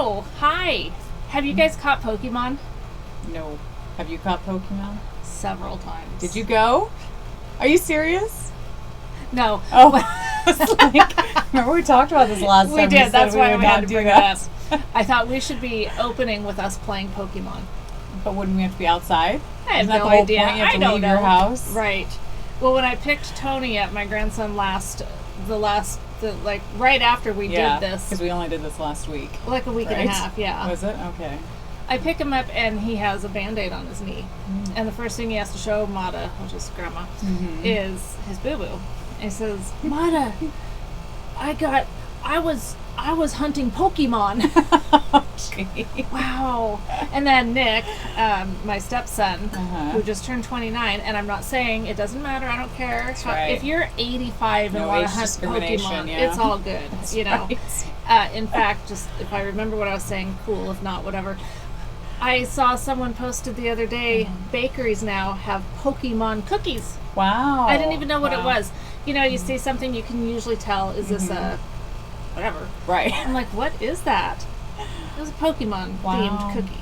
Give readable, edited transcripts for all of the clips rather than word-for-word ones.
Oh, hi. Have you guys caught Pokemon? No. Have you caught Pokemon? Several times. Did you go? Are you serious? No. Oh, I was like, remember we talked about this last time? We did. That's why we had to bring it up. that. I thought we should be opening with us playing Pokemon. But wouldn't we have to be outside? I have Isn't that no the whole idea. point? You have I to don't leave know. your house? Right. Well, when I picked Tony up, my grandson right after we did this. Because we only did this last week. Like a week and a half, yeah. Was it? Okay. I pick him up and he has a Band-Aid on his knee. And the first thing he has to show Mata, which is Grandma, is his boo-boo. And he says, Mata, I was hunting Pokemon. Wow. And then Nick, my stepson, who just turned 29, and I'm not saying, it doesn't matter, I don't care. If you're 85 and want to hunt Pokemon, it's all good, you know. Right. In fact, just if I remember what I was saying, cool. If not, whatever. I saw someone posted the other day, bakeries now have Pokemon cookies. Wow. I didn't even know what it was. You know, you see something, you can usually tell, is this a whatever. Right. I'm like, what is that? It was a Pokemon-themed cookie.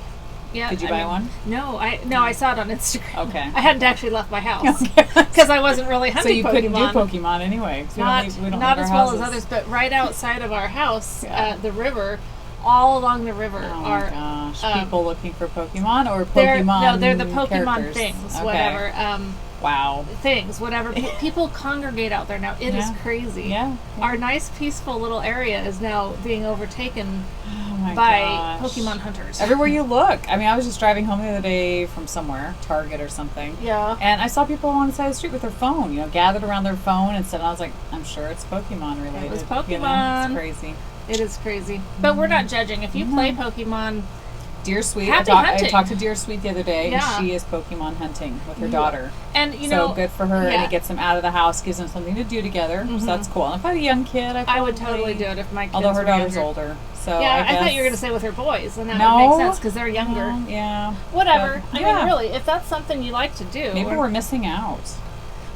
Yeah. Did you buy one? No, I saw it on Instagram. Okay. I hadn't actually left my house because I wasn't really hunting Pokemon. So you couldn't do Pokemon anyway. So not as well as others, but right outside of our house, the river, all along the river are people looking for Pokemon or Pokemon. They're the Pokemon characters. things, Okay. whatever. Things, whatever. People congregate out there now. It is crazy. Yeah. Our nice, peaceful little area is now being overtaken by Pokemon hunters. Everywhere you look. I mean, I was just driving home the other day from somewhere, Target or something. Yeah. And I saw people on the side of the street with their phone, gathered around their phone and I was like, I'm sure it's Pokemon related. It was Pokemon. It's crazy. It is crazy. But we're not judging. If you play Pokemon, Dear Sweet, happy I hunting. talked to Dear Sweet the other day, and she is Pokemon hunting with her daughter. And so good for her, and it gets them out of the house, gives them something to do together. So that's cool. And if I had a young kid, I would totally do it if my kids although her were daughter's younger. older. So yeah, I thought you were going to say with her boys, and that would make sense because they're younger. Yeah. Whatever. But, I mean, really, if that's something you like to do, maybe we're missing out.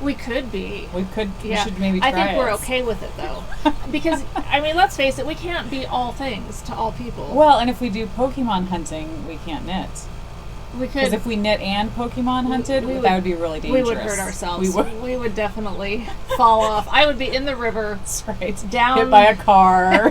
We could be. We should maybe try I think we're okay with it, though. Because, I mean, let's face it, we can't be all things to all people. Well, and if we do Pokemon hunting, we can't knit. We could. Because if we knit and Pokemon hunted, that would be really dangerous. We would hurt ourselves. We would definitely fall off. I would be in the river. That's right. Down. Hit by a car.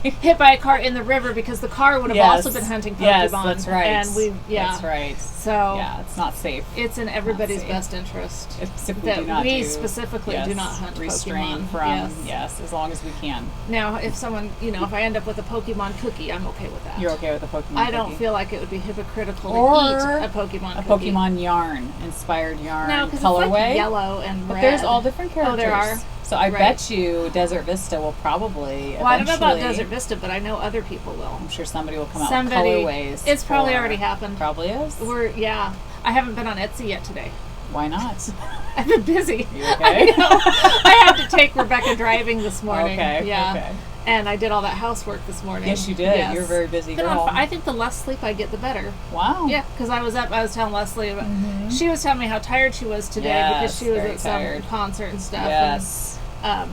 Hit by a car in the river because the car would have also been hunting Pokemon. Yes, that's right. And That's right. So yeah, it's not safe. It's in everybody's best interest that we specifically do not hunt restrain Pokemon. From as long as we can. Now, if someone, if I end up with a Pokemon cookie, I'm okay with that. You're okay with a Pokemon cookie? I don't feel like it would be hypocritical to eat a Pokemon cookie. Pokemon yarn, inspired yarn colorway. It's like yellow and red. But there's all different characters. Oh, there are. So I bet you Desert Vista will probably I don't know about Desert Vista, but I know other people will. I'm sure somebody will come out with colorways. It's probably already happened. Probably is. I haven't been on Etsy yet today. Why not? I've been busy. You okay? I had to take Rebecca driving this morning. Okay. Yeah. Okay. And I did all that housework this morning. Yes, you did. Yes. You're very busy girl. I think the less sleep I get, the better. Wow. Yeah, because I was telling Leslie about. She was telling me how tired she was today because she was at some concert and stuff. Yes. And,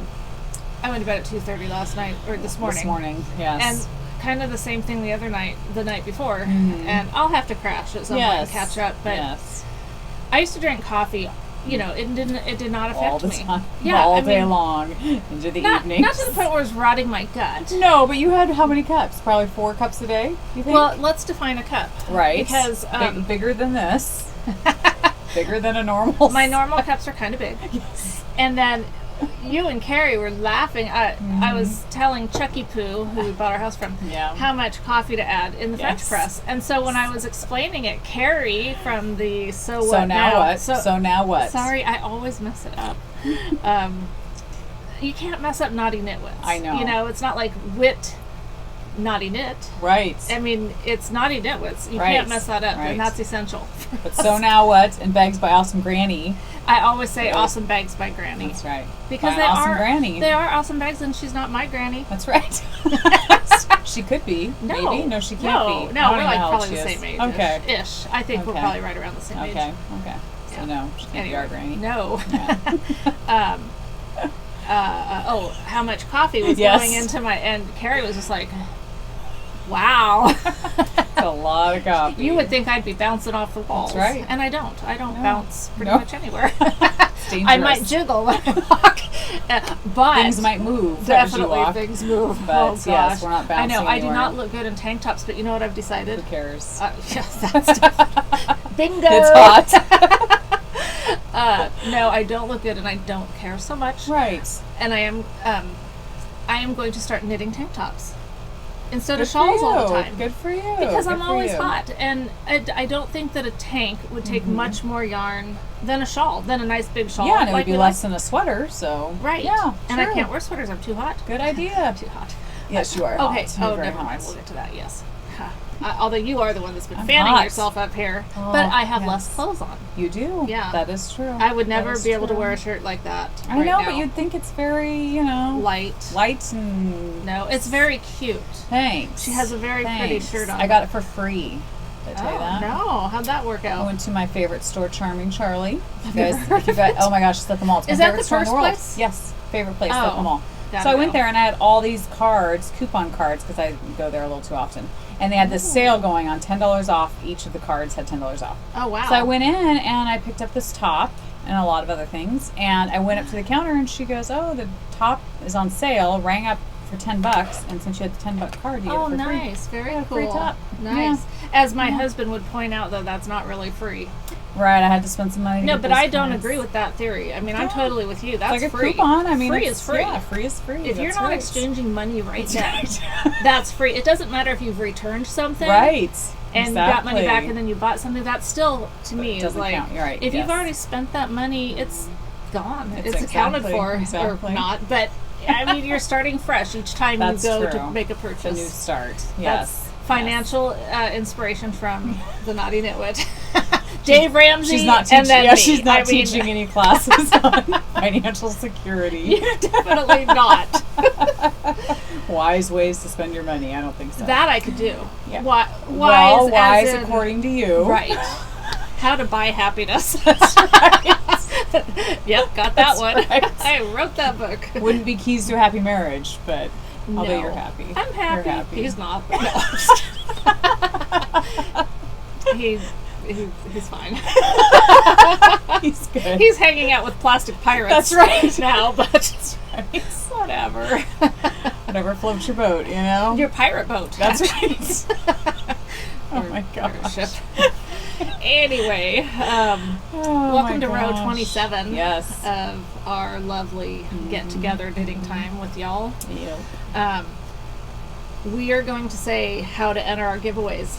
I went to bed at 2:30 last night or this morning. This morning, yes. And kind of the same thing the night before. And I'll have to crash at some point and catch up. But I used to drink coffee. It did not affect all the me. time, yeah, all day long into the evenings. Not to the point where it was rotting my gut. No, but you had how many cups? Probably 4 cups a day. You think? Well, let's define a cup. Right. Because bigger than this. Bigger than a normal. My normal cups are kind of big. Yes. And then you and Carrie were laughing. I was telling Chucky Poo, who we bought our house from, how much coffee to add in the French press. And so when I was explaining it, Carrie from the So Now What? Sorry, I always mess it up. You can't mess up Naughty Nitwits. I know. It's not like Wit Naughty Knit. Right. I mean, it's Naughty Nitwits. You can't mess that up, and that's essential. But So Now What and Bags by Awesome Granny. I always say Awesome Bags by Granny. That's right. Because they are awesome bags, and she's not my granny. That's right. She could be. No. Maybe. No, she can't be. No, we're like probably the same age. Okay. Ish. I think we're probably right around the same age. Okay. So no, she can't be our granny. No. Yeah. How much coffee was going into my... And Carrie was just like... Wow. That's a lot of copy. You would think I'd be bouncing off the walls. That's right. And I don't. I don't bounce pretty much anywhere. It's dangerous. I might jiggle when I walk. But things might move. Definitely as you walk. things move. But oh, gosh. yes, we're not bouncing I know. I anywhere. do not look good in tank tops, but you know what I've decided? Who cares? Yes, that's bingo. It's hot. No, I don't look good, and I don't care so much. Right. And I am going to start knitting tank tops instead of Good shawls for all the you. time. Good for you. Because Good I'm for always you. hot, and I don't think that a tank would take much more yarn than a shawl, than a nice big shawl. Yeah, and it would like be we less than a sweater, so. Right. Yeah, And I true. can't wear sweaters. I'm too hot. Good idea. Too hot. Yes, you are Okay. hot. You're Oh, very never mind. hot. We'll get to that. Yes. Although you are the one that's been I'm fanning hot. yourself up here, Oh, but I have yes. less clothes on. You do. Yeah. That is true. I would never That is be able to true. wear a shirt like that. I right know, now. but you'd think it's very, light. and. No, it's very cute. Thanks. She has a very pretty Thanks. shirt on. I got it for free. Did I tell you Oh that? no! How'd that work I out? went to my favorite store, Charming Charlie. I've never heard If you of guys, it. oh my gosh, it's at the mall. It's my Is that favorite the store in first the world. place? Yes, favorite place Oh, at the mall. gotta So I went go. there and I had all these cards, coupon cards, because I go there a little too often. And they had this sale going on, $10 off. Each of the cards had $10 off. Oh wow! So I went in and I picked up this top and a lot of other things. And I went up to the counter and she goes, "Oh, the top is on sale." Rang up for $10, and since you had the $10 card, you get it for free. nice, very Yeah, cool. free top. Nice. As my husband would point out, though, that's not really free. Right, I had to spend some money. To No, get but those I don't cards. agree with that theory. I mean, I'm Yeah. totally with you. That's It's like a free. coupon. I mean, free it's, is free. Yeah, free is free. If you're That's not right. exchanging money right then, that's free. It doesn't matter if you've returned something, Right. and got money back, and then you bought something. That's still, to me, is doesn't like count. You're right. if Yes. you've already spent that money, it's gone. It's accounted exactly- for exactly. or not. But I mean, you're starting fresh each time That's you go to true. make a It's purchase. a new start. That's Yes. financial inspiration from the Naughty Nitwit. Dave Ramsey. She's not teaching. and then Yeah, me. she's not I mean, teaching any classes on financial security. You're definitely not. Wise ways to spend your money. I don't think so. That I could do. Yeah. Wise, well, wise as in- according to you. Right. How to buy happiness. That's right. Yep, got that That's one. right. I wrote that book. Wouldn't be keys to a happy marriage, but No. although you're happy. I'm happy. You're happy. He's not. No. He's fine. He's good. He's hanging out with plastic pirates. That's right. Now, but That's right. whatever. Whatever floats your boat, you know? Your pirate boat. That's right. Oh my gosh. Ship. Anyway, Oh welcome my to row gosh. 27 Yes. of our lovely get-together knitting time with y'all. Yeah. We are going to say how to enter our giveaways.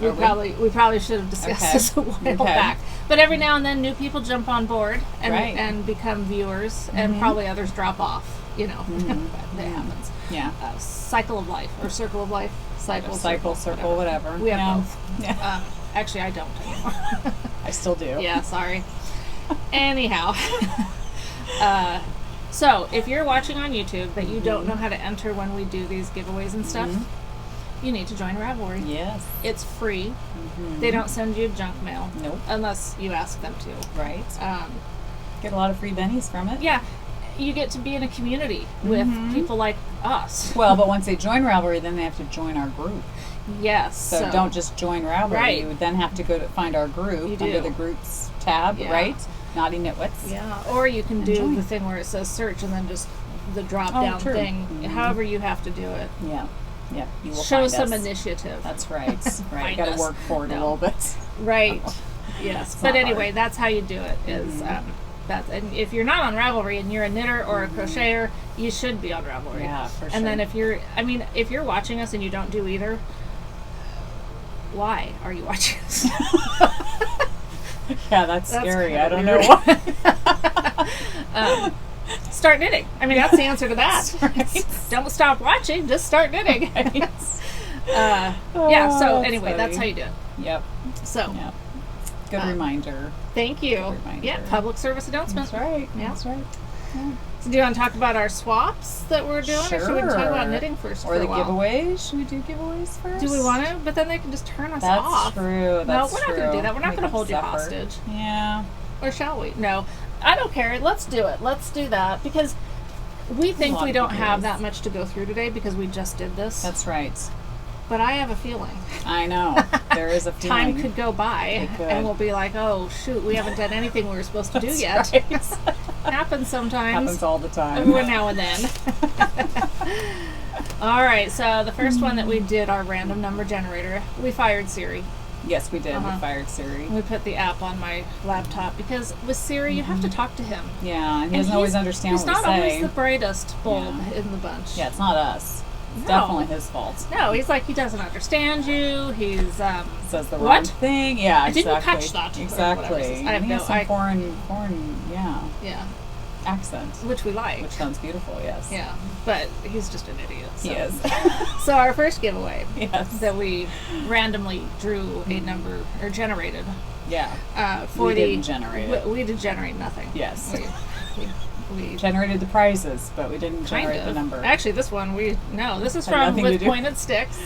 We Are we? probably should have discussed Okay. this a while Okay. back. But every now and then new people jump on board and Right. and become viewers, and probably others drop off. You know, that happens. Yeah. Cycle of life or circle of life. Cycle, Circle, whatever. We have Yeah. both. Yeah. Actually, I don't anymore. I still do. Yeah, sorry. Anyhow. So, if you're watching on YouTube but you don't know how to enter when we do these giveaways and stuff, you need to join Ravelry. Yes. It's free. They don't send you junk mail. Nope. Unless you ask them to. Right. Get a lot of free bennies from it. Yeah. You get to be in a community with people like us. Well, but once they join Ravelry, then they have to join our group. Yes. So don't just join Ravelry. Right. You would then have to go to find our group You do. under the groups tab, Yeah. right? Naughty Nitwits. Yeah. Or you can do join. the thing where it says search and then just the drop Oh, down true. thing. However you have to do it. Yeah. Yeah. You will Show find some us. initiative. That's right. Right. Find Got to us. work for it a No. little bit. Right. Yes. It's But not anyway, hard. that's how you do it. Is and if you're not on Ravelry and you're a knitter or a crocheter, you should be on Ravelry. Yeah, for sure. And then if you're watching us and you don't do either, why are you watching us? Yeah, that's scary. kinda I don't know weird. why. Start knitting. I mean, that's the answer to that. That's right. Don't stop watching. Just start knitting. Yeah. Oh, So that's anyway, that's how funny. you do it. Yep. So Yep. Good reminder. thank you. Good reminder. Yeah. Public service announcement. That's right. Yeah. That's right. Yeah. So do you want to talk about our swaps that we're doing, or should we talk about Sure. knitting first? Or for the a while? giveaways. Should we do giveaways first? Do we want to? But then they can just turn us That's off. true. That's we're not true. gonna do that. We're not Make gonna them hold you suffer. hostage. Yeah. Or shall we? No. I don't care. Let's do it. Let's do that because we think lot we of don't have giveaways. that much to go through today because we just did this. That's right. But I have a feeling. I know. There is a feeling. Time could go by, and we'll be like, oh, shoot, we haven't done anything we were supposed to do yet. Right. Happens sometimes. Happens all the time. Every now and then. All right, so the first one that we did, our random number generator, we fired Siri. Yes, we did. We fired Siri. We put the app on my laptop because with Siri, you have to talk to him. Yeah, he doesn't always understand what we say. He's not always the brightest bulb in the bunch. Yeah, it's not us. It's definitely his fault. No, he's like, he doesn't understand you. He's says the wrong thing. Yeah, I didn't catch that. Exactly. I have some foreign, accent, which we like, which sounds beautiful. Yes. Yeah, but he's just an idiot. So. He is. So our first giveaway, that we randomly drew a number or generated. Yeah. We didn't generate it. We did generate nothing. Yes. We generated the prizes, but we didn't generate the number. Actually, this one this is from With Pointed Sticks,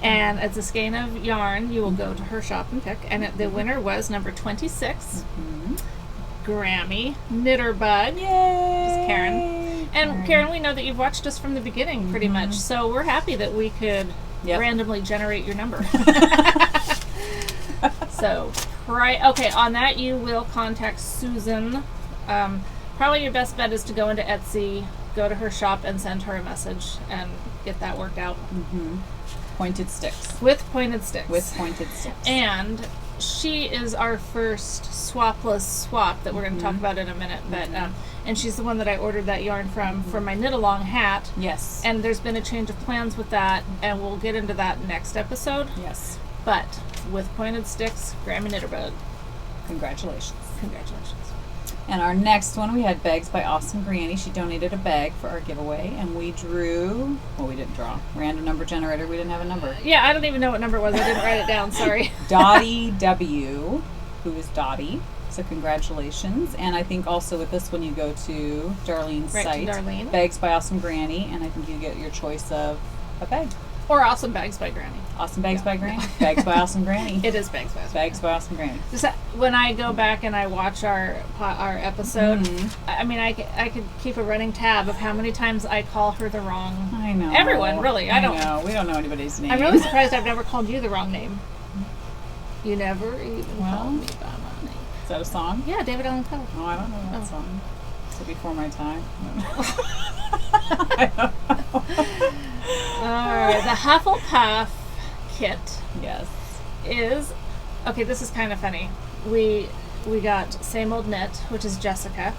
and it's a skein of yarn. You will go to her shop and pick, and the winner was number 26, Grammy Knitterbug. Yay! Just Karen. And Karen, we know that you've watched us from the beginning, pretty much. So we're happy that we could randomly generate your number. So, okay, on that you will contact Susan. Probably your best bet is to go into Etsy, go to her shop, and send her a message and get that worked out. Pointed Sticks. With Pointed Sticks. With Pointed Sticks. And she is our first swapless swap that we're going to talk about in a minute. But and she's the one that I ordered that yarn from for my knit-along hat. Yes. And there's been a change of plans with that, and we'll get into that next episode. Yes. But with Pointed Sticks, Grammy Knitterbug. Congratulations. Congratulations. And our next one, we had Bags by Awesome Granny. She donated a bag for our giveaway, and we drew, we didn't draw. Random number generator, we didn't have a number. Yeah, I don't even know what number it was. I didn't write it down, sorry. Dottie W, who is Dottie. So congratulations. And I think also with this one, you go to Darlene's site. Darlene. Bags by Awesome Granny, and I think you get your choice of a bag. Or Awesome Bags by Granny. Awesome Bags by Granny? Bags by Awesome Granny. It is Bags by Awesome Bags by Awesome Granny. Just when I go back and I watch our episode, I mean, I could keep a running tab of how many times I call her the wrong... I know. Everyone, really. I don't know. We don't know anybody's name. I'm really surprised I've never called you the wrong name. You never even called me by my name. Is that a song? Yeah, David Allan Coe. Oh, I don't know that song. Is it before my time? I don't know. Alright, the Hufflepuff kit is okay. This is kind of funny. We got Same Old Knit, which is Jessica.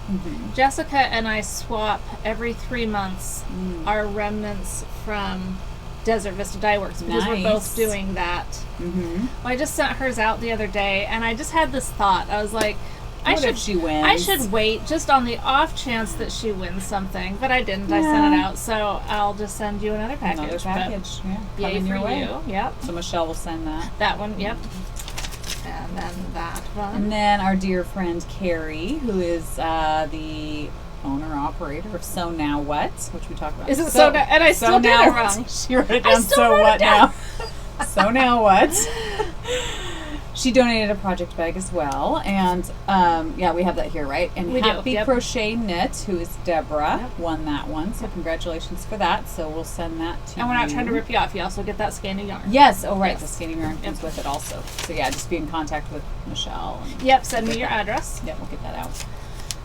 Jessica and I swap every 3 months our remnants from Desert Vista Dye Works because we're both doing that. Well, I just sent hers out the other day, and I just had this thought. I was like, if she wins? I should wait just on the off chance that she wins something, but I didn't. I sent it out, so I'll just send you another package. Another package, Yay for you. Yep. So Michelle will send that. That one, yep. And then that one. And then our dear friend Carrie, who is the owner-operator of So Now What, which we talked about. Is it So Now? And I still did it wrong. She wrote it down, So What Now. So Now What. She donated a project bag as well, and we have that here, right? And Happy Crochet Knit, who is Deborah, won that one, so congratulations for that. So we'll send that to you. And we're not trying to rip you off. You also get that skein of yarn. Yes. Oh, right. Yes. The skein of yarn comes with it also. So yeah, just be in contact with Michelle. Send me your address. Yep, we'll get that out.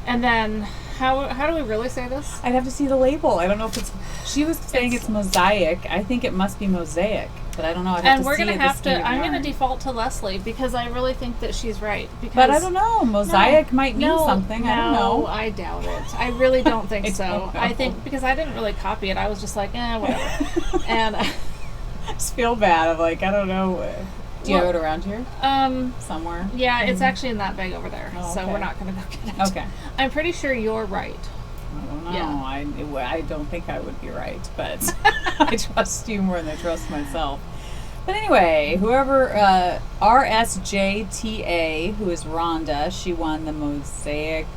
And then, how do we really say this? I'd have to see the label. I don't know if it's... She was saying it's mosaic. I think it must be mosaic, but I don't know. I'm going to default to Leslie because I really think that she's right. But I don't know. Mosaic might mean something. I don't know. I doubt it. I really don't think so. I think because I didn't really copy it. I was just like, whatever. And I just feel bad. I'm like, I don't know. Do you have it around here? Somewhere? Yeah, it's actually in that bag over there. So we're not going to go get it. Okay. I'm pretty sure you're right. I don't know. Yeah. I don't think I would be right, but I trust you more than I trust myself. But anyway, whoever, RSJTA, who is Rhonda, she won the mosaic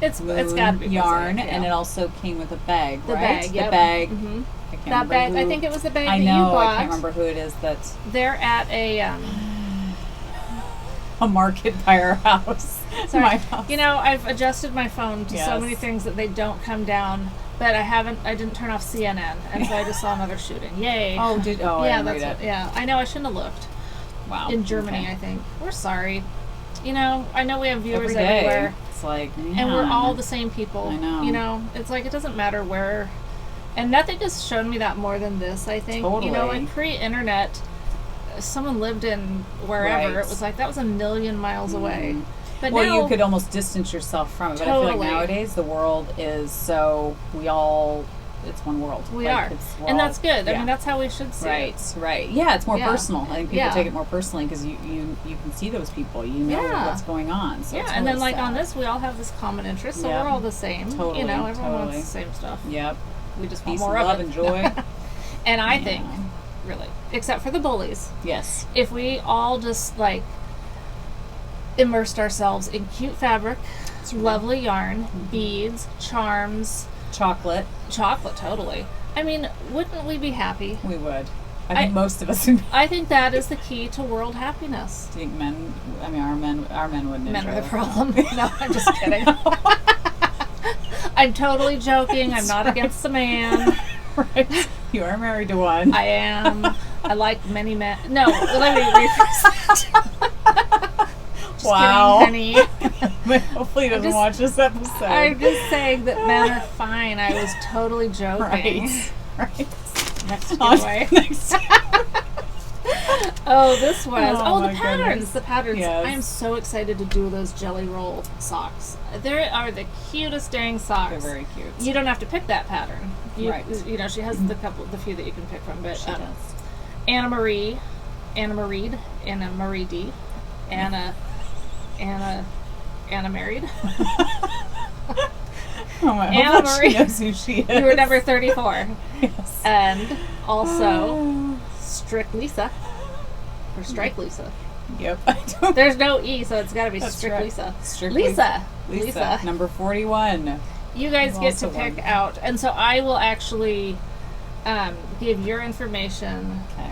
it's gotta be yarn, mosaic, and it also came with a bag, the right? Bag, yep. The bag. That bag, I think it was the bag that you bought. I can't remember who it is that's... They're at a market by our house. Sorry. My house. You know, I've adjusted my phone to so many things that they don't come down but I didn't turn off CNN, and so I just saw another shooting. Yay. Oh, yeah, I didn't read it. Yeah, I know, I shouldn't have looked. Wow. In Germany, I think. We're sorry. You know, I know we have viewers Every day. everywhere. It's like, and we're all the same people. I know. You know, it's like, it doesn't matter where. And nothing has shown me that more than this, I think. Totally. You know, like pre-internet, someone lived in wherever. Right. It was like, that was a million miles away. But well, now, you could almost distance yourself from it. But totally. I feel like nowadays the world is so, it's one world. We are. And that's good. Yeah. I mean, that's how we should see it. Right. Yeah, it's more personal. I think people take it more personally because you can see those people. You know what's going on. So and then like on this, we all have this common interest, so we're all the same. Totally. You know, everyone wants the same stuff. Yep. We just peace, want more love, of it. and joy. And I think, really, except for the bullies. Yes. If we all just like immersed ourselves in cute fabric, lovely yarn, beads, charms, chocolate, totally. I mean, wouldn't we be happy? We would. I think most of us would. I think that is the key to world happiness. Do you think men? I mean, our men wouldn't. Men are the problem. No, I'm just kidding. I'm totally joking. I'm not against the man. Right. You are married to one. I am. I like many men. No, let me rephrase that. Wow. Kidding, honey. Hopefully he doesn't watch this episode. I'm just saying that men are fine. I was totally joking. Right. Next giveaway. Oh, this was. The patterns. Goodness. The patterns. Yes. I am so excited to do those jelly roll socks. They are the cutest dang socks. They're very cute. You don't have to pick that pattern. Right. You know, she has the few that you can pick from. But she does. Anna Marie D, Anna married. Oh my! Anna Marie knows who she is. You were number 34. Yes. And also Strict Lisa. Or Strike Lisa. Yep. There's no E, so it's got to be Strict right. Lisa. Strict Lisa. Number 41. You guys get to pick out. And so I will actually give your information. Okay.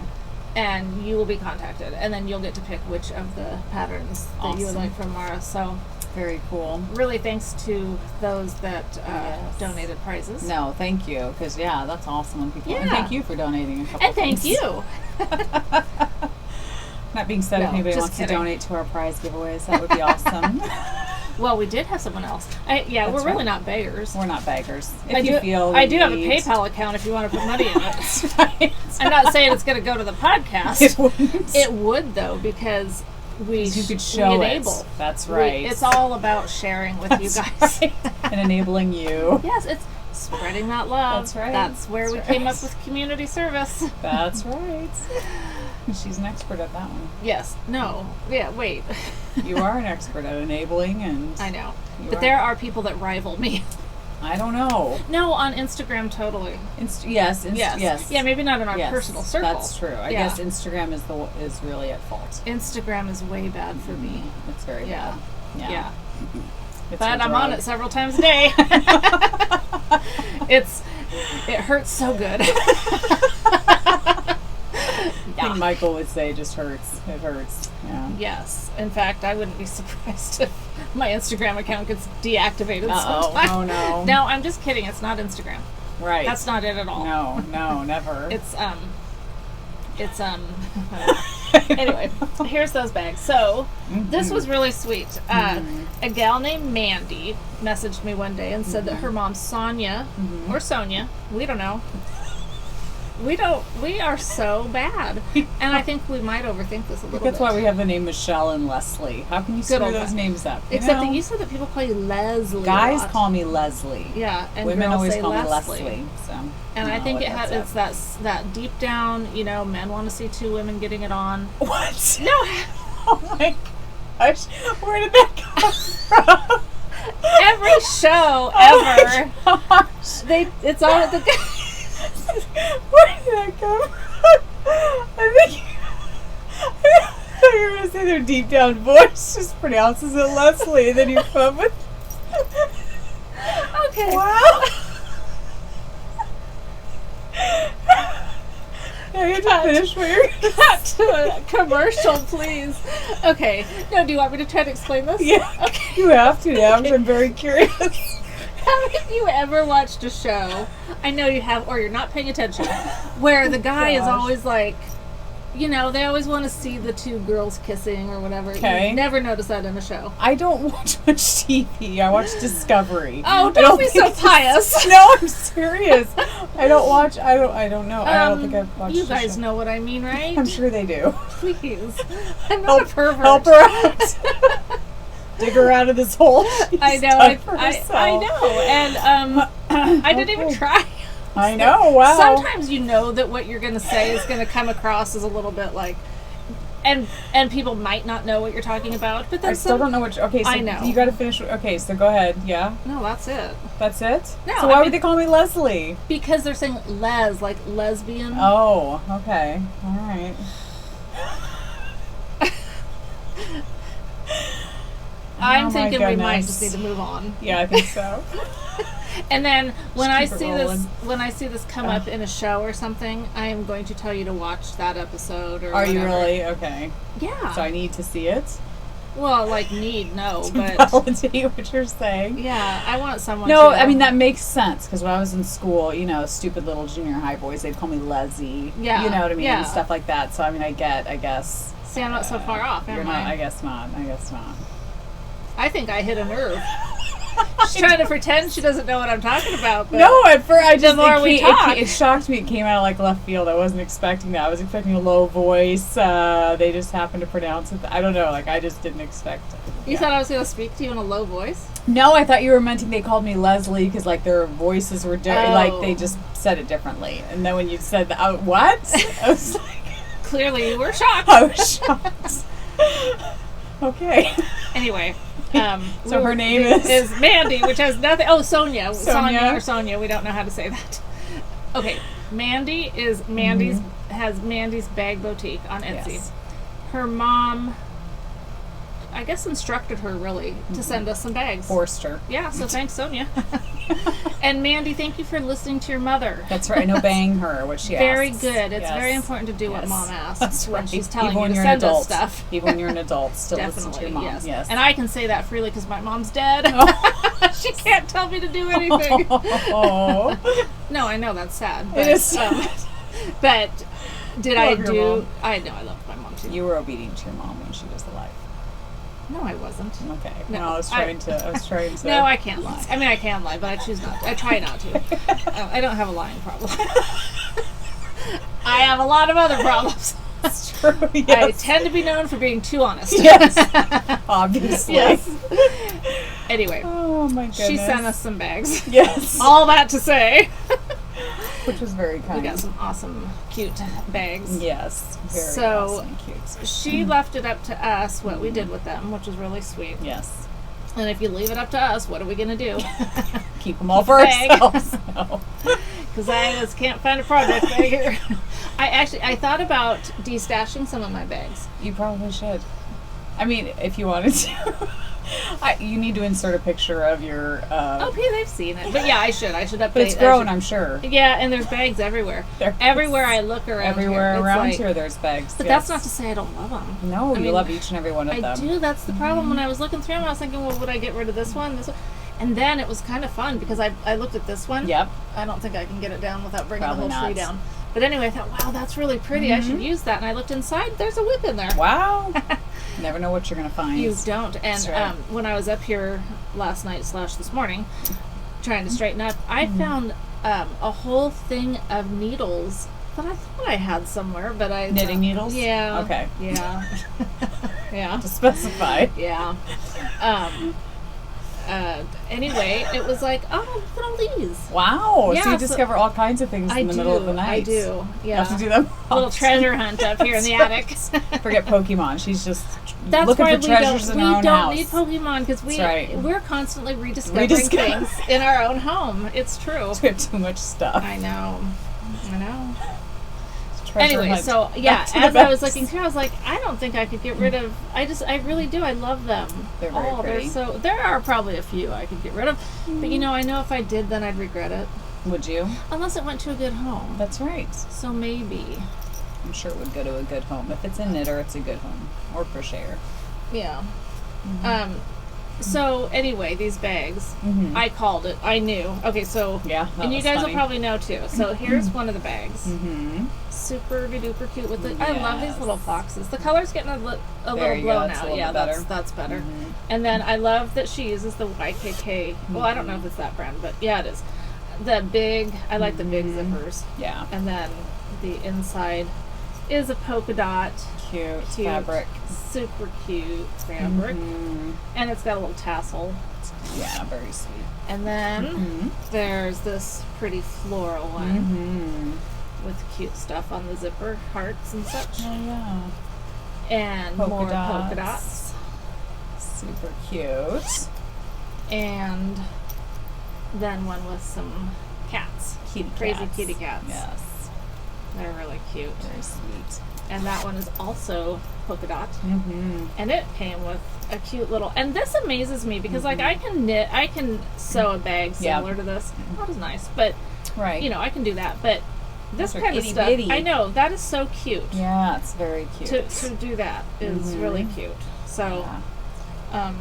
And you will be contacted. And then you'll get to pick which of the patterns that you would like from Mara. So very cool. Really thanks to those that donated prizes. No, thank you. Because, that's awesome when people... Yeah. And thank you for donating a couple And thank you. That being said, if anybody wants to donate to our prize giveaways, that would be awesome. Well, we did have someone else. We're really not beggars. We're not beggars. I do have a PayPal account if you want to put money in it. Right. I'm not saying it's going to go to the podcast. It wouldn't. It would, though, because you could show it. That's right. It's all about sharing with you guys. Right. And enabling you. Yes, it's spreading that love. That's right. That's where we came up with community service. That's right. She's an expert at that one. Yes. No. Yeah, wait. You are an expert at enabling and... I know. But there are people that rival me. I don't know. No, on Instagram, totally. Yes. Yeah, maybe not in our personal circle. That's true. I guess Instagram is really at fault. Instagram is way bad for me. It's very bad. Yeah. But I'm on it several times a day. It hurts so good. I think Michael would say it just hurts. It hurts. Yeah. Yes. In fact, I wouldn't be surprised if my Instagram account gets deactivated sometime. Oh, no. No, I'm just kidding. It's not Instagram. Right. That's not it at all. No, never. It's anyway, here's those bags. So, this was really sweet. A gal named Mandy messaged me one day and said that her mom, Sonia, or Sonia, we don't know. We are so bad. And I think we might overthink this a little bit. That's why we have the name Michelle and Leslie. How can you screw those names up? Except that you said that people call you Leslie. Guys call me Leslie. Yeah, and women girls always say call Leslie. me Leslie. So, and I think it's that deep down, men want to see two women getting it on. What? No. Oh my gosh. Where did that come from? Every show ever. Oh my gosh. It's on at the Where did that come from? I thought you were going to say their deep down voice just pronounces it Leslie, and then you come up with... Okay. Wow. Now you have to finish what you're going cut to a commercial, please. Okay. No, do you want me to try to explain this? Yeah. Okay. You have to now, because I'm very curious. Haven't you ever watched a show? I know you have, or you're not paying attention. Where the guy is always like, you know, they always want to see the two girls kissing or whatever. Okay. You never notice that in a show. I don't watch much TV. I watch Discovery. Oh, don't be so pious. No, I'm serious. I don't watch. I don't know. I don't think I've watched. You guys know what I mean, right? I'm sure they do. Please, I'm not a pervert. Help her out. Dig her out of this hole. I know. I know, and I didn't even try. I know, wow. Sometimes you know that what you're going to say is going to come across as a little bit like, and people might not know what you're talking about, but then I still don't know what. Okay, so I know. You got to finish. Okay, so go ahead. Yeah. No, that's it. That's it. No. So why would they call me Leslie? Because they're saying les, like lesbian. Oh, okay, all right. I'm thinking we might just need to move on. Yeah, I think so. And then when I see this come up in a show or something, I am going to tell you to watch that episode or whatever. You really? Okay. Yeah. So I need to see it? Well, like no, to but validate what you're saying. Yeah, I want someone No, I mean that makes sense because when I was in school, you know, stupid little junior high boys, they'd call me Leslie. Yeah. You know what I mean? Yeah. And stuff like that. So I mean I guess. See, I'm not so far off, am I? I guess not. I think I hit a nerve. She's trying to pretend she doesn't know what I'm talking about. But no, at first it shocked me. It came out of like left field. I wasn't expecting that. I was expecting a low voice. They just happened to pronounce it. I don't know. Like I just didn't expect it. You thought I was going to speak to you in a low voice? No, I thought you were mentioning they called me Leslie because like their voices were like they just said it differently. And then when you said that, what? I was like, clearly you were shocked. I was shocked. Okay. Anyway. So her name is Mandy, which has nothing. Oh, Sonia. Sonia. We don't know how to say that. Okay, Mandy is has Mandy's Bag Boutique on Etsy. Yes. Her mom, I guess, instructed her really to send us some bags. Forced her. Yeah. So thanks, Sonia. And Mandy, thank you for listening to your mother. That's right. And obeying her what she asks. Very good. It's very important to do what mom asks. That's when right. she's telling you to send us stuff. Even when you're an adult, still listen to your mom. Yes. And I can say that freely because my mom's dead. She can't tell me to do anything. Oh. No, I know that's sad. But, it is sad. But did I do? I know I loved my mom too. You were obedient to your mom when she was alive. No, I wasn't. Okay. No, I was trying to. No, I can't lie. I mean, I can lie, but I choose not to. I try not to. I don't have a lying problem. I have a lot of other problems. That's true. Yes. I tend to be known for being too honest. Yes. Obviously. Yes. Anyway. Oh my goodness. She sent us some bags. Yes. All that to say. Which was very kind. We got some awesome, cute bags. Yes. Very awesome and cute. She left it up to us what we did with them, which was really sweet. Yes. And if you leave it up to us, what are we going to do? Keep them all for ourselves. Because I just can't find a project bag here. I thought about destashing some of my bags. You probably should. I mean, if you wanted to. You need to insert a picture of your... Okay, they've seen it. But yeah, I should update. But it's grown, I'm sure. Yeah, and there's bags everywhere. Everywhere I look around everywhere around here, there's bags. But that's not to say I don't love them. No, you love each and every one of them. I do. That's the problem. When I was looking through them, I was thinking, well, would I get rid of this one? This one? And then it was kind of fun because I looked at this one. Yep. I don't think I can get it down without bringing the whole tree down. But anyway, I thought, wow, that's really pretty. I should use that. And I looked inside. There's a whip in there. Wow. Never know what you're going to find. You don't. And when I was up here last night / this morning trying to straighten up, I found a whole thing of needles that I thought I had somewhere, but I... Knitting needles? Yeah. Okay. Yeah. Yeah. To specify. Yeah. Anyway, it was like, oh, look at all these. Wow. Yeah, so you discover all kinds of things in the middle of the night. I do. Yeah. You have to do them. A little treasure hunt up here in the attic. Forget Pokemon. She's just That's looking why for treasures in her own house. We don't need Pokemon because we're constantly rediscovering things in our own home. It's true. We have too much stuff. I know. Anyway, hunt. So yeah, as I was looking through, I was like, I don't think I could get rid of. I really do. I love them. They're very pretty. There are probably a few I could get rid of, but I know if I did, then I'd regret it. Would you? Unless it went to a good home. That's right. So maybe. I'm sure it would go to a good home. If it's a knitter, it's a good home or crocheter. Yeah. So anyway, these bags, I called it. I knew. Okay, so and you guys will probably know too. So here's one of the bags. Super duper cute with it. I love these little foxes. The color's getting a little blown out. Yeah, that's better. And then I love that she uses the YKK. Well, I don't know if it's that brand, but yeah, it is. The big. I like the big zippers. Yeah. And then the inside is a polka dot. Cute fabric. Super cute fabric. And it's got a little tassel. Yeah, very sweet. And then there's this pretty floral one with cute stuff on the zipper, hearts and such. Oh, yeah. And more polka dots. Super cute. And then one with some cats. Crazy kitty cats. Yes. They're really cute. Very sweet. And that one is also polka dot. And it came with a cute little, and this amazes me because like I can sew a bag similar to this. That is nice, but you know, I can do that, but this kind of stuff, bitty. I know, that is so cute. Yeah, it's very cute. To do that is really cute. So and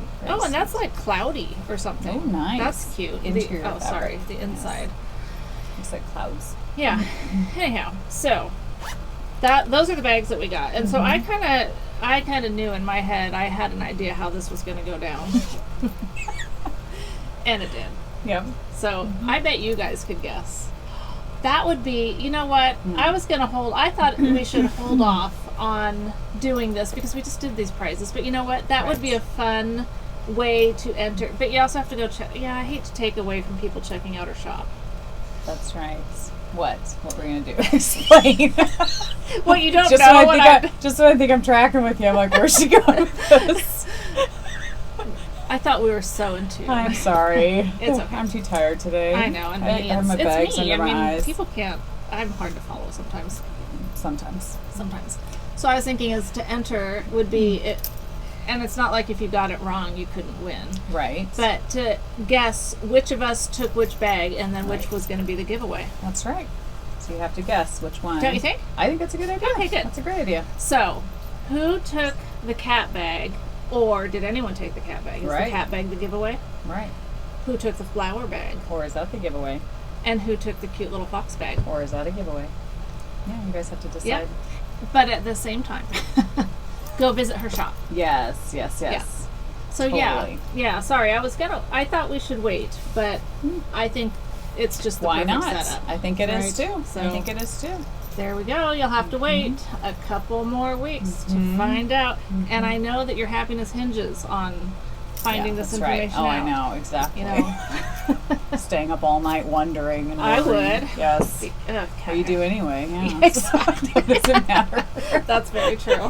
that's like cloudy or something. Oh, nice. That's cute. Interior sorry, the inside. Looks like clouds. Yeah. Anyhow, so those are the bags that we got, and so I kind of knew in my head, I had an idea how this was going to go down, and it did. Yep. So I bet you guys could guess. That would be, you know what? I thought we should hold off on doing this because we just did these prizes. But you know what? That would be a fun way to enter. But you also have to go check. Yeah, I hate to take away from people checking out our shop. That's right. What we're going to do? Explain. Well, you don't know. Just when I think I'm tracking with you, I'm like, where's she going with this? I thought we were so in tune. I'm sorry. It's okay. I'm too tired today. I know. And I have my bags under my eyes. People can't. I'm hard to follow sometimes. Sometimes. So I was thinking as to enter would be it. And it's not like if you got it wrong, you couldn't win. Right. But to guess which of us took which bag and then which was going to be the giveaway. That's right. So you have to guess which one. Don't you think? I think that's a good idea. Okay, good. That's a great idea. So, who took the cat bag, or did anyone take the cat bag? Is the cat bag the giveaway? Right. Who took the flower bag? Or is that the giveaway? And who took the cute little fox bag? Or is that a giveaway? Yeah, you guys have to decide. Yeah. But at the same time, go visit her shop. Yes. Yeah. So totally. Yeah. Sorry, I thought we should wait, but I think it's just the perfect setup. I think it is too. So I think it is too. There we go. You'll have to wait a couple more weeks to find out. And I know that your happiness hinges on finding this information out. Oh, I know exactly. You know, staying up all night wondering. And I would. Yes. Okay. Well, you do anyway. Yeah. Exactly. It doesn't matter. That's very true.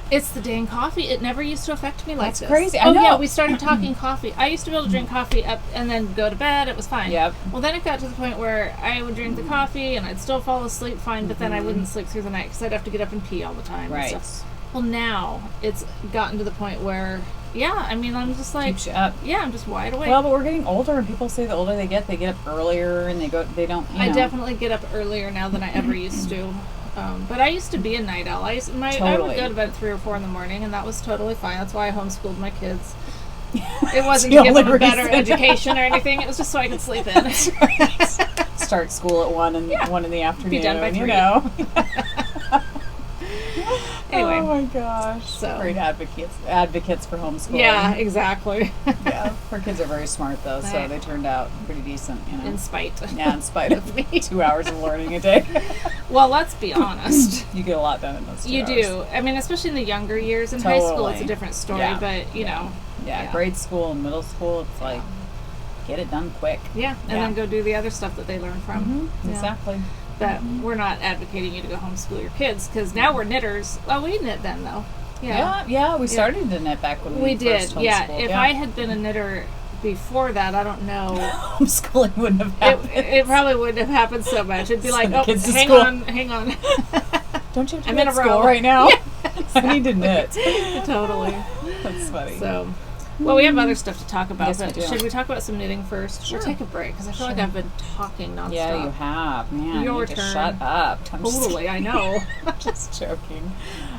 It's the dang coffee. It never used to affect me like this. That's crazy. I know. Yeah, we started talking coffee. I used to be able to drink coffee up and then go to bed. It was fine. Yep. Well, then it got to the point where I would drink the coffee and I'd still fall asleep fine, but then I wouldn't sleep through the night because I'd have to get up and pee all the time. Right. And stuff. Well, now it's gotten to the point where, I'm just like, keeps you up. Yeah, I'm just wide awake. Well, but we're getting older, and people say the older they get up earlier, and they don't. I definitely get up earlier now than I ever used to. But I used to be a night owl. I would go to bed at 3 or 4 in the morning, and that was totally fine. That's why I homeschooled my kids. It wasn't to give them a better education or anything. It was just so I could sleep in. That's right. Start school at 1 in the afternoon. Be done by 3. You know. Anyway. Oh my gosh. So great advocates for homeschooling. Yeah, exactly. Yeah. Her kids are very smart though, so they turned out pretty decent, you know. In spite of me. 2 hours of learning a day. Well, let's be honest. You get a lot done in those 2 hours. You do. I mean, especially in the younger years. In high school it's a different story, but you know. Yeah, grade school and middle school, it's like get it done quick. Yeah, and then go do the other stuff that they learn from. Mm-hmm. Exactly. But we're not advocating you to go homeschool your kids because now we're knitters. Well, we knit then though. Yeah. We started to knit back when we did. First If I had been a knitter before that, I don't know. Homeschooling wouldn't have happened. It probably wouldn't have happened so much. It'd be like, hang on. Don't you have to I'm in a school row right now? Yeah, exactly. I need to knit. Totally. That's funny. So, Well, we have other stuff to talk about, yes, but should we talk about some knitting first? Sure. We'll take a break, because I feel like I've been talking nonstop. Yeah, you have. Man, your you turn. Just shut up. Totally, I know. Just joking.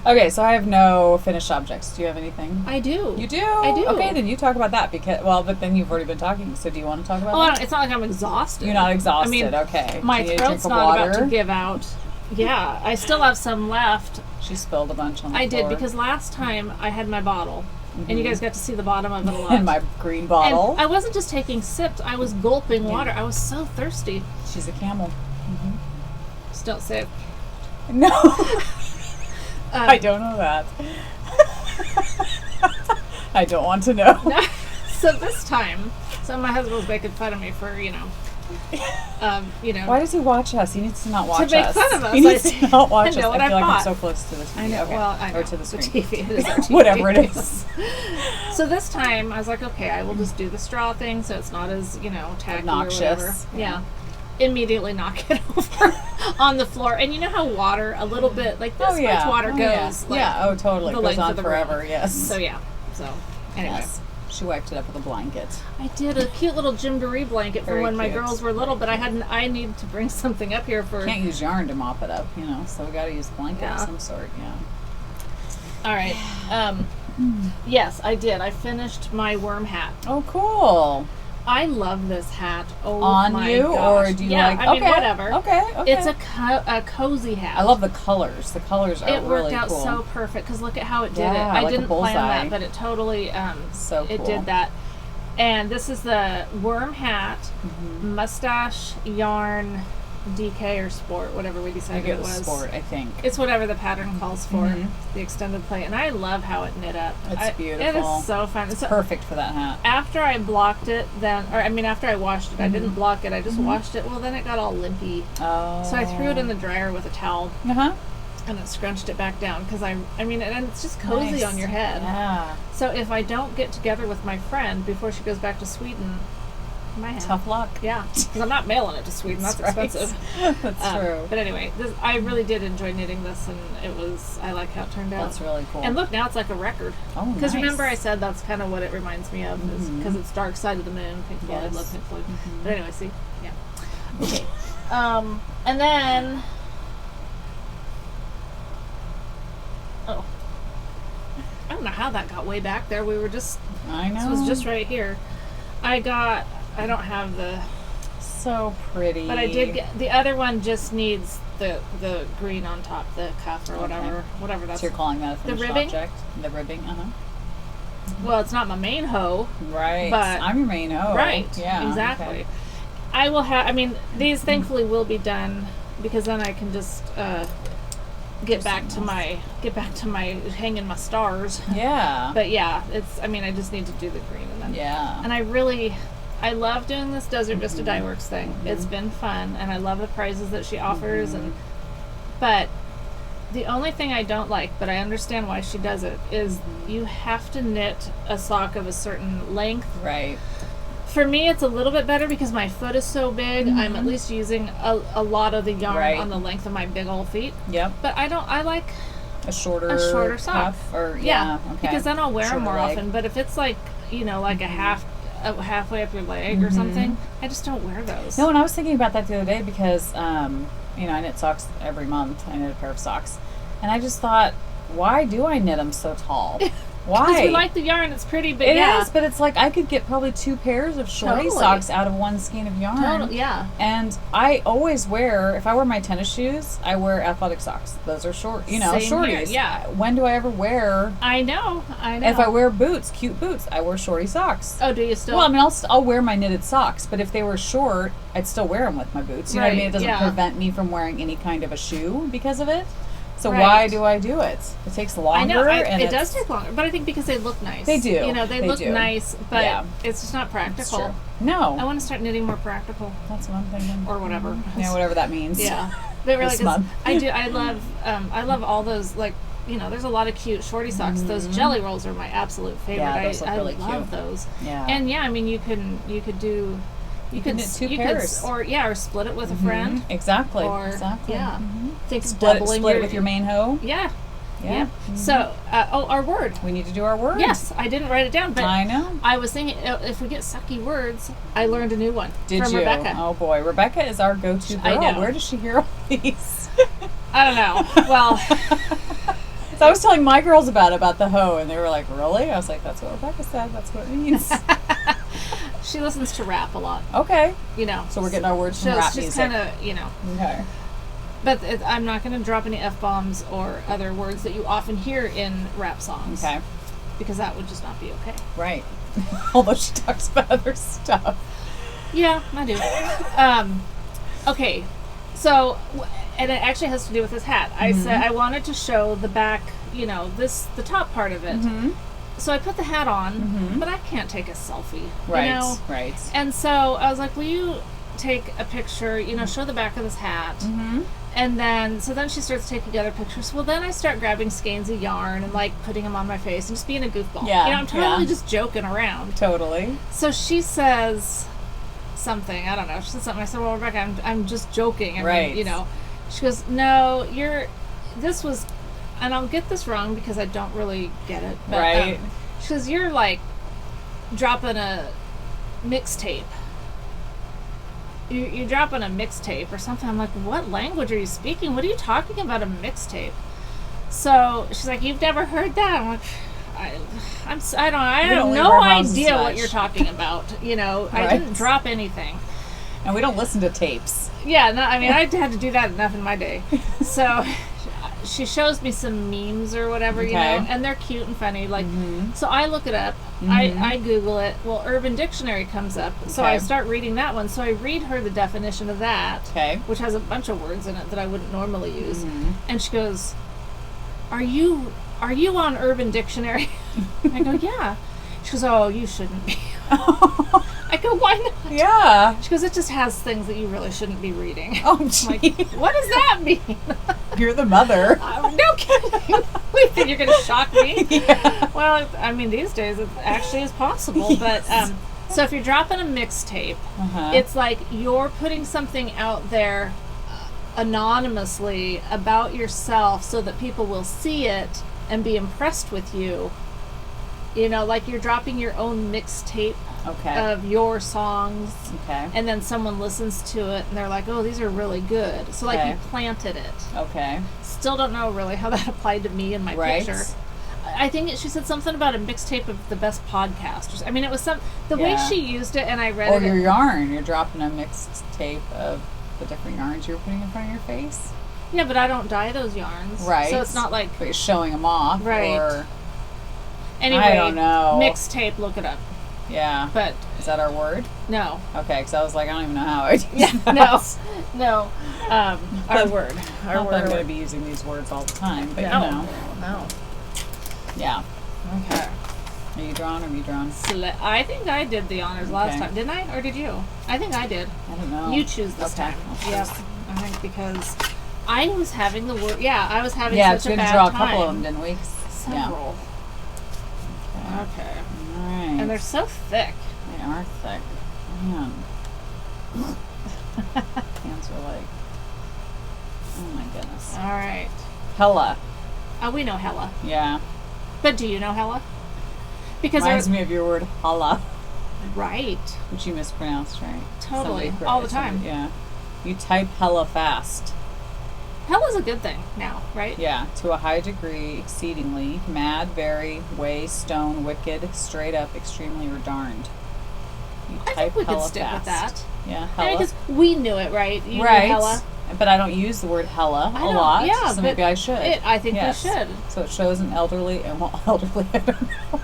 Okay, so I have no finished objects. Do you have anything? I do. You do? I do. Okay, then you talk about that, because, but then you've already been talking, so do you want to talk about that? It's not like I'm exhausted. You're not exhausted, I mean, okay. My throat's not about to give out. Yeah, I still have some left. She spilled a bunch on the floor. I did, because last time I had my bottle, and you guys got to see the bottom of it a lot. In my green bottle. And I wasn't just taking sips, I was gulping water. I was so thirsty. She's a camel. Just don't say it. No. I don't know that. I don't want to know. So this time, my husband was making fun of me for, Why does he watch us? He needs to not watch us. To make fun of us. He needs to not watch us. I feel like I'm so close to the TV. I know. Okay. Well, I know. Or to the screen. The TV. It is our TV. Whatever it is. So this time, I was like, okay, I will just do the straw thing, so it's not as, tacky obnoxious. Or whatever. Yeah. Immediately knock it over on the floor. And you know how water, a little bit, like this much water goes. Yeah. Totally. It goes on forever, room. Yes. So, yeah. So, anyway. Yes. She wiped it up with a blanket. I did a cute little Gymboree blanket for when my girls were little, but I needed to bring something up here for... Can't use yarn to mop it up, so we got to use a blanket of some sort, All right. Yes, I did. I finished my worm hat. Oh, cool. I love this hat. Oh, on my you, gosh. or do you like? I mean, whatever. Okay. It's a cozy hat. I love the colors. The colors are really cool. It worked out so perfect because look at how it did it. I didn't plan that, but it totally so cool. It did that. And this is the worm hat, mustache yarn, DK or sport, whatever we decided it was. Sport, I think. It's whatever the pattern calls for, the extended play. And I love how it knit up. It's beautiful. It is so fun. It's perfect for that hat. After I blocked it, after I washed it, I didn't block it, I just washed it. Well, then it got all limpy. Oh. So I threw it in the dryer with a towel. And it scrunched it back down because and it's just cozy on your head. Yeah. So if I don't get together with my friend before she goes back to Sweden, my hat. Tough luck. Yeah, because I'm not mailing it to Sweden. That's expensive. That's true. But anyway, I really did enjoy knitting this, and I like how it turned out. That's really cool. And look, now it's like a record. Oh, nice. Because remember I said that's kind of what it reminds me of, because it's Dark Side of the Moon, Pink Floyd. I love Pink Floyd. But anyway, see? Yeah. Okay. And then... Oh. I don't know how that got way back there. We were just... I know. This was just right here. I don't have the... So pretty. But I did get... The other one just needs the green on top, the cuff or whatever. Whatever that's... So you're calling that a finished object? The ribbing? Well, it's not my main hoe. Right. But I'm your main hoe. Right. Yeah. Exactly. Okay. I will have... these thankfully will be done, because then I can just... get back to my hanging my stars. Yeah. But yeah, it's I just need to do the green and then and I love doing this Desert Vista Dye Works thing. It's been fun, and I love the prizes that she offers, but the only thing I don't like, but I understand why she does it, is you have to knit a sock of a certain length. Right. For me, it's a little bit better because my foot is so big. I'm at least using a lot of the yarn on the length of my big old feet. Yep. But I like a shorter sock. Because then I'll wear them more often. But if it's like, like halfway up your leg or something, I just don't wear those. No, and I was thinking about that the other day because, I knit socks every month. I knit a pair of socks. And I just thought, why do I knit them so tall? Why? Because we like the yarn. It's pretty, but it is, but it's like I could get probably 2 pairs of shorty socks out of one skein of yarn. Yeah. And I always if I wear my tennis shoes, I wear athletic socks. Those are shorties. Here, yeah. When do I ever wear? I know. If I wear boots, cute boots, I wear shorty socks. Oh, do you still? Well, I'll wear my knitted socks, but if they were short, I'd still wear them with my boots. You know what I mean? It doesn't prevent me from wearing any kind of a shoe because of it. So why do I do it? It takes longer. I know. It does take longer, but I think because they look nice. They do. They look nice, but it's just not practical. That's true. No. I want to start knitting more practical. That's what I'm thinking. Or whatever. Yeah, whatever that means. Yeah. But really, this month. I love all those, there's a lot of cute shorty socks. Those jelly rolls are my absolute favorite. Yeah, those look really love cute. Those. Yeah. And you could do... You could knit 2 pairs. Or split it with a friend. Exactly. Or, exactly. Yeah. Think split it with your main hoe. Yeah. Yeah. Mm-hmm. So, our word. We need to do our word. Yes, I didn't write it down, but I know. I was thinking if we get sucky words, I learned a new one from Rebecca. Oh boy, Rebecca is our go-to girl. I know. Where does she hear all these? I don't know. Well, so I was telling my girls about the hoe, and they were like, "Really?" I was like, "That's what Rebecca said. That's what it means." She listens to rap a lot. Okay. So we're getting our words from rap music. She's kind of, Okay. But I'm not going to drop any F-bombs or other words that you often hear in rap songs. Okay. Because that would just not be okay. Right. Although she talks about other stuff. Yeah, I do. Okay. So, and it actually has to do with this hat. I said I wanted to show the back, the top part of it. Mm-hmm. So I put the hat on, but I can't take a selfie. Right, right. And so I was like, will you take a picture, show the back of this hat? Mm-hmm. And then she starts taking other pictures. Well, then I start grabbing skeins of yarn and, putting them on my face and just being a goofball. Yeah. I'm totally just joking around. Totally. So she says something. I don't know. She said something. I said, well, Rebecca, I'm just joking. I mean, she goes, no, this was, and I'll get this wrong because I don't really get it. But, right. She goes, you're, dropping a mixtape. You're dropping a mixtape or something. I'm like, what language are you speaking? What are you talking about, a mixtape? So she's like, you've never heard that? I'm like, I have no idea what you're talking about. Right. I didn't drop anything. And we don't listen to tapes. Yeah, no, I mean, I had to do that enough in my day. So she shows me some memes or whatever, and they're cute and funny. So I look it up. I Google it. Well, Urban Dictionary comes up. So I start reading that one. So I read her the definition of that, which has a bunch of words in it that I wouldn't normally use. And she goes, Are you on Urban Dictionary? I go, yeah. She goes, oh, you shouldn't be. I go, why not? Yeah. She goes, it just has things that you really shouldn't be reading. Oh, gee. Like, what does that mean? You're the mother. No kidding. Wait, think you're going to shock me? Yeah. Well, I mean, these days it actually is possible. Yes. But so if you're dropping a mixtape, it's like you're putting something out there anonymously about yourself so that people will see it and be impressed with you. Like you're dropping your own mixtape of your songs. Okay. And then someone listens to it and they're like, oh, these are really good. So you planted it. Okay. Still don't know really how that applied to me in my picture. I think she said something about a mixtape of the best podcasters. I mean, it was the way she used it, and I read it. Or your yarn. You're dropping a mixtape of the different yarns you're putting in front of your face. Yeah, but I don't dye those yarns. Right. So it's not like... But you're showing them off. Right. Or... Anyway, I don't know. Mixtape, look it up. Yeah. But... Is that our word? No. Okay, because I was like, I don't even know how I do that. No. Our word. Our word. I'm going to be using these words all the time, but No. Yeah. Okay. Are you drawn or me drawn? I think I did the honors last time. Didn't I? Or did you? I think I did. I don't know. You choose this time. Yep. I think because I was having the word. Yeah, I was having such a bad time. Yeah, it's good to draw a couple of them, didn't we? Several. Yeah. Okay. All right. And they're so thick. They are thick. Man. Hands are like, oh my goodness. All right. Hella. Oh, we know hella. Yeah. But do you know hella? Because reminds me of your word hella. Right. Which you mispronounced, right? Totally. All the time. Yeah. You type hella fast. Hella's a good thing now, right? Yeah. To a high degree, exceedingly, mad, very, way, stone, wicked, straight up, extremely, or darned. I think we could stick with that. Yeah, hella. Because we knew it, right? You right. knew hella. But I don't use the word hella a lot, so maybe I should. I think we should. So it shows an elderly, I don't know,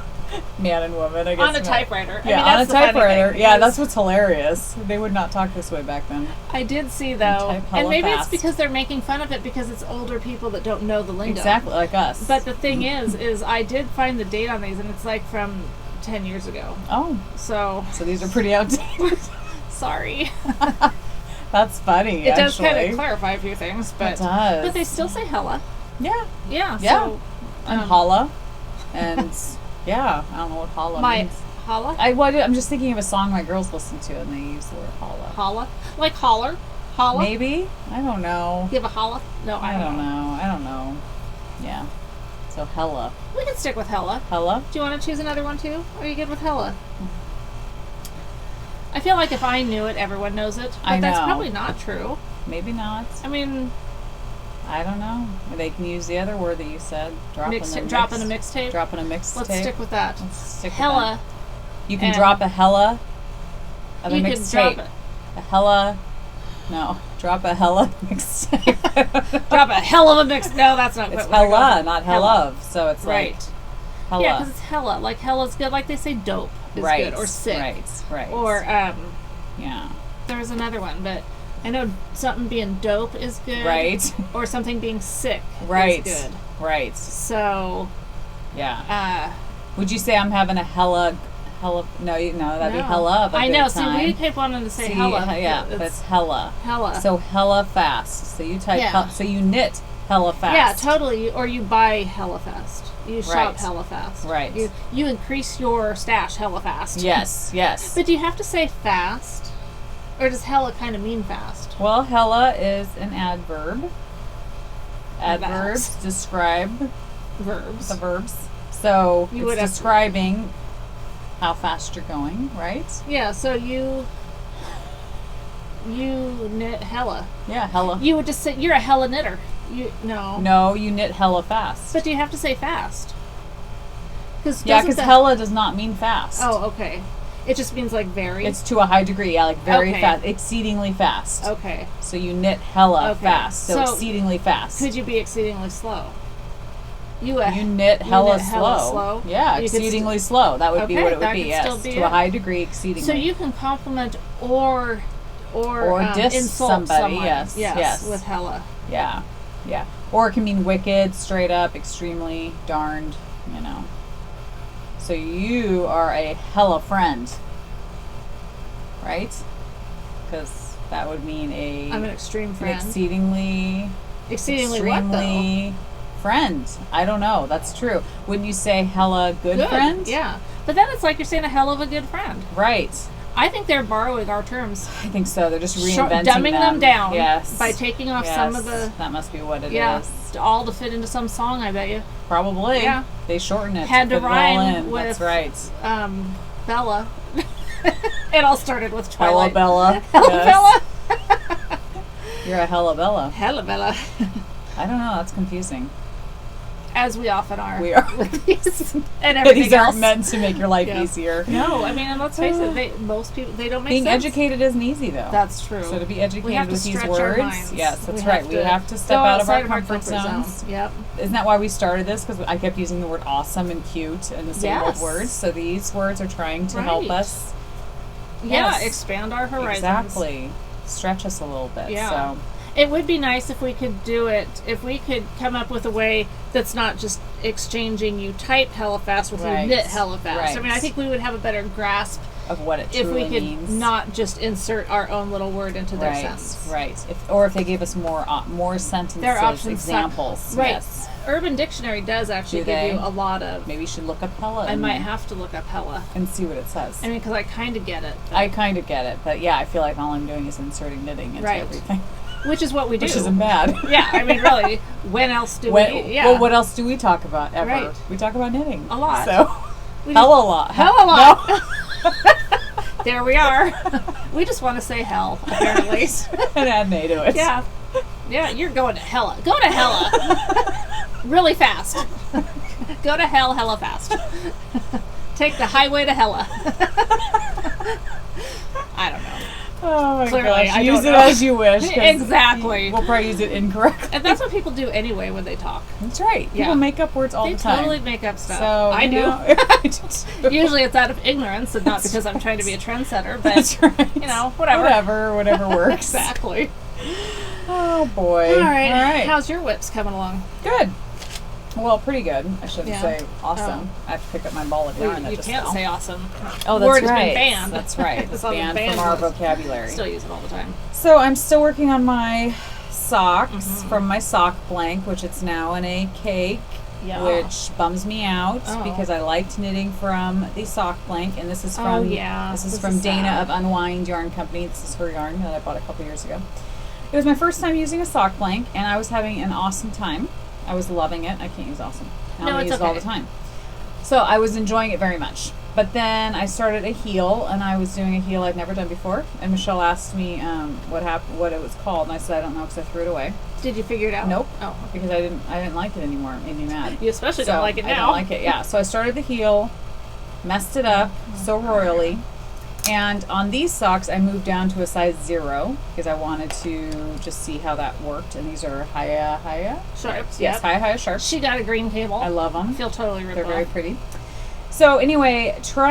man and woman, I guess. On a typewriter. Yeah, on a typewriter. Yeah, that's what's hilarious. They would not talk this way back then. I did see, though, and maybe it's because they're making fun of it because it's older people that don't know the lingo. Exactly, like us. But the thing is I did find the date on these, and it's like from 10 years ago. Oh. So these are pretty outdated. Sorry. That's funny, It does kind of clarify a few things, but... It does. But they still say hella. Yeah. Yeah. So, and holla. And, yeah, I don't know what holla means. Holla? I'm just thinking of a song my girls listen to, and they use the word holla. Holla? Like holler? Holla? Maybe? I don't know. Give a holla? No, I don't know. I don't know. Yeah. So hella. We can stick with hella. Hella? Do you want to choose another one too? Or are you good with hella? I feel like if I knew it, everyone knows it. But that's probably not true. Maybe not. I mean, I don't know. They can use the other word that you said. Drop in a mixtape. Drop in a mixtape. Let's stick with that. Let's stick hella. With that. You can drop a hella of a mixtape. A hella. No. Drop a hella mixtape. Drop a hell of a mix. No, that's not. It's hella, not hell of. So it's right. Like hella. Yeah, because it's hella. Like hella's good. Like they say dope is good. Or sick. Right. Or yeah. There's another one, but I know something being dope is good. Right. Or something being sick is good. Right. So. Yeah. Would you say I'm having a hella? No, that'd be hella. I know. See, we keep wanting to say hella. Yeah, but it's hella. Hella. So hella fast. So you type. So you knit hella fast. Yeah, totally. Or you buy hella fast. You shop hella fast. Right. You increase your stash hella fast. Yes. But do you have to say fast, or does hella kind of mean fast? Well, hella is an adverb. Adverbs describe verbs. The verbs. So it's describing how fast you're going, right? Yeah, so you knit hella. Yeah, hella. You would just say you're a hella knitter. No, you knit hella fast. But do you have to say fast? Because hella does not mean fast. Oh, okay. It just means like very. It's to a high degree, yeah, like very fast, exceedingly fast. Okay. So you knit hella fast, so exceedingly fast. Could you be exceedingly slow? You knit hella slow. Yeah, exceedingly slow. That would be what it would be. Yes, to a high degree, exceedingly. So you can compliment or diss insult somebody. Someone. Yes, with hella. Yeah. Or it can mean wicked, straight up, extremely, darned. So you are a hella friend, right? Because that would mean I'm an extreme friend. Exceedingly what though? Friend. I don't know. That's true. Wouldn't you say hella good friend? Yeah. But then it's like you're saying a hell of a good friend. Right. I think they're borrowing our terms. I think so. They're just reinventing dumbing them down. Yes. By taking off some of the. That must be what it is. Yeah. All to fit into some song, I bet you. Probably. Yeah. They shorten it. Had to rhyme with. That's right. Bella. It all started with Twilight. Hella Bella. Hella Bella. You're a hella Bella. Hella Bella. I don't know. That's confusing. As we often are. We are. And everything these aren't meant to make your life easier. No, I mean, and let's face it, most people, they don't make Being sense. educated isn't easy, though. That's true. So to be educated with these words, yes, that's right. We have to step out of our comfort zone. zones. Yep. Isn't that why we started this? Because I kept using the word awesome and cute and the same old words. So these words are trying to help us. Yeah, expand our horizons. Exactly. Stretch us a little bit. Yeah. So. It would be nice if we could do it, if we could come up with a way that's not just exchanging you type hella fast with you knit hella fast. Right. I mean, I think we would have a better grasp of what it truly if we could means. Not just insert our own little word into their sentence. Right. If they gave us more sentences, their options, examples. Right. Yes. Urban Dictionary does actually give you a lot of. Maybe you should look up hella. I might have to look up hella and see what it says. I mean, because I kind of get it. I kind of get it, but yeah, I feel like all I'm doing is inserting knitting into everything. Which is what we do. Which isn't bad. Yeah, I mean, really, when else do we? Yeah. Well, what else do we talk about ever? Right. We talk about knitting. A lot. So, hella lot. Hella lot. No. There we are. We just want to say hell, apparently. And add nay to it. Yeah. Yeah, you're going to hella. Go to hella. Really fast. Go to hella fast. Take the highway to hella. I don't know. Oh my Clearly, gosh. I Use don't it know. as you wish. Exactly. We'll probably use it incorrectly. And that's what people do anyway when they talk. That's right. Yeah. People make up words all the time. They totally make up stuff. So, I do. Usually it's out of ignorance and not because I'm trying to be a trendsetter, but, that's right. Whatever. Whatever works. Exactly. Oh, boy. All right. How's your whips coming along? Good. Well, pretty good. I shouldn't say awesome. I have to pick up my ball of yarn. You can't say awesome. Oh, that's word right. has been banned. That's right. It's banned from our vocabulary. Still use it all the time. So I'm still working on my socks from my sock blank, which it's now in a cake, which bums me out because I liked knitting from the sock blank, and this is from this is from Dana of Unwind Yarn Company. This is her yarn that I bought a couple years ago. It was my first time using a sock blank, and I was having an awesome time. I was loving it. I can't use awesome. No, it's use it all the time. So I was enjoying it very much. But then I started a heel, and I was doing a heel I'd never done before. And Michelle asked me what it was called, and I said I don't know because I threw it away. Did you figure it out? Nope. Oh, because I didn't like it anymore. It made me mad. You especially don't like it now. I don't like it. Yeah. So I started the heel, messed it up so royally, and on these socks I moved down to a size 0 because I wanted to just see how that worked. And these are Haya sharps. Yes, Haya sharps. She got a green cable. I love them. I feel totally ripped They're off. very pretty. So anyway, so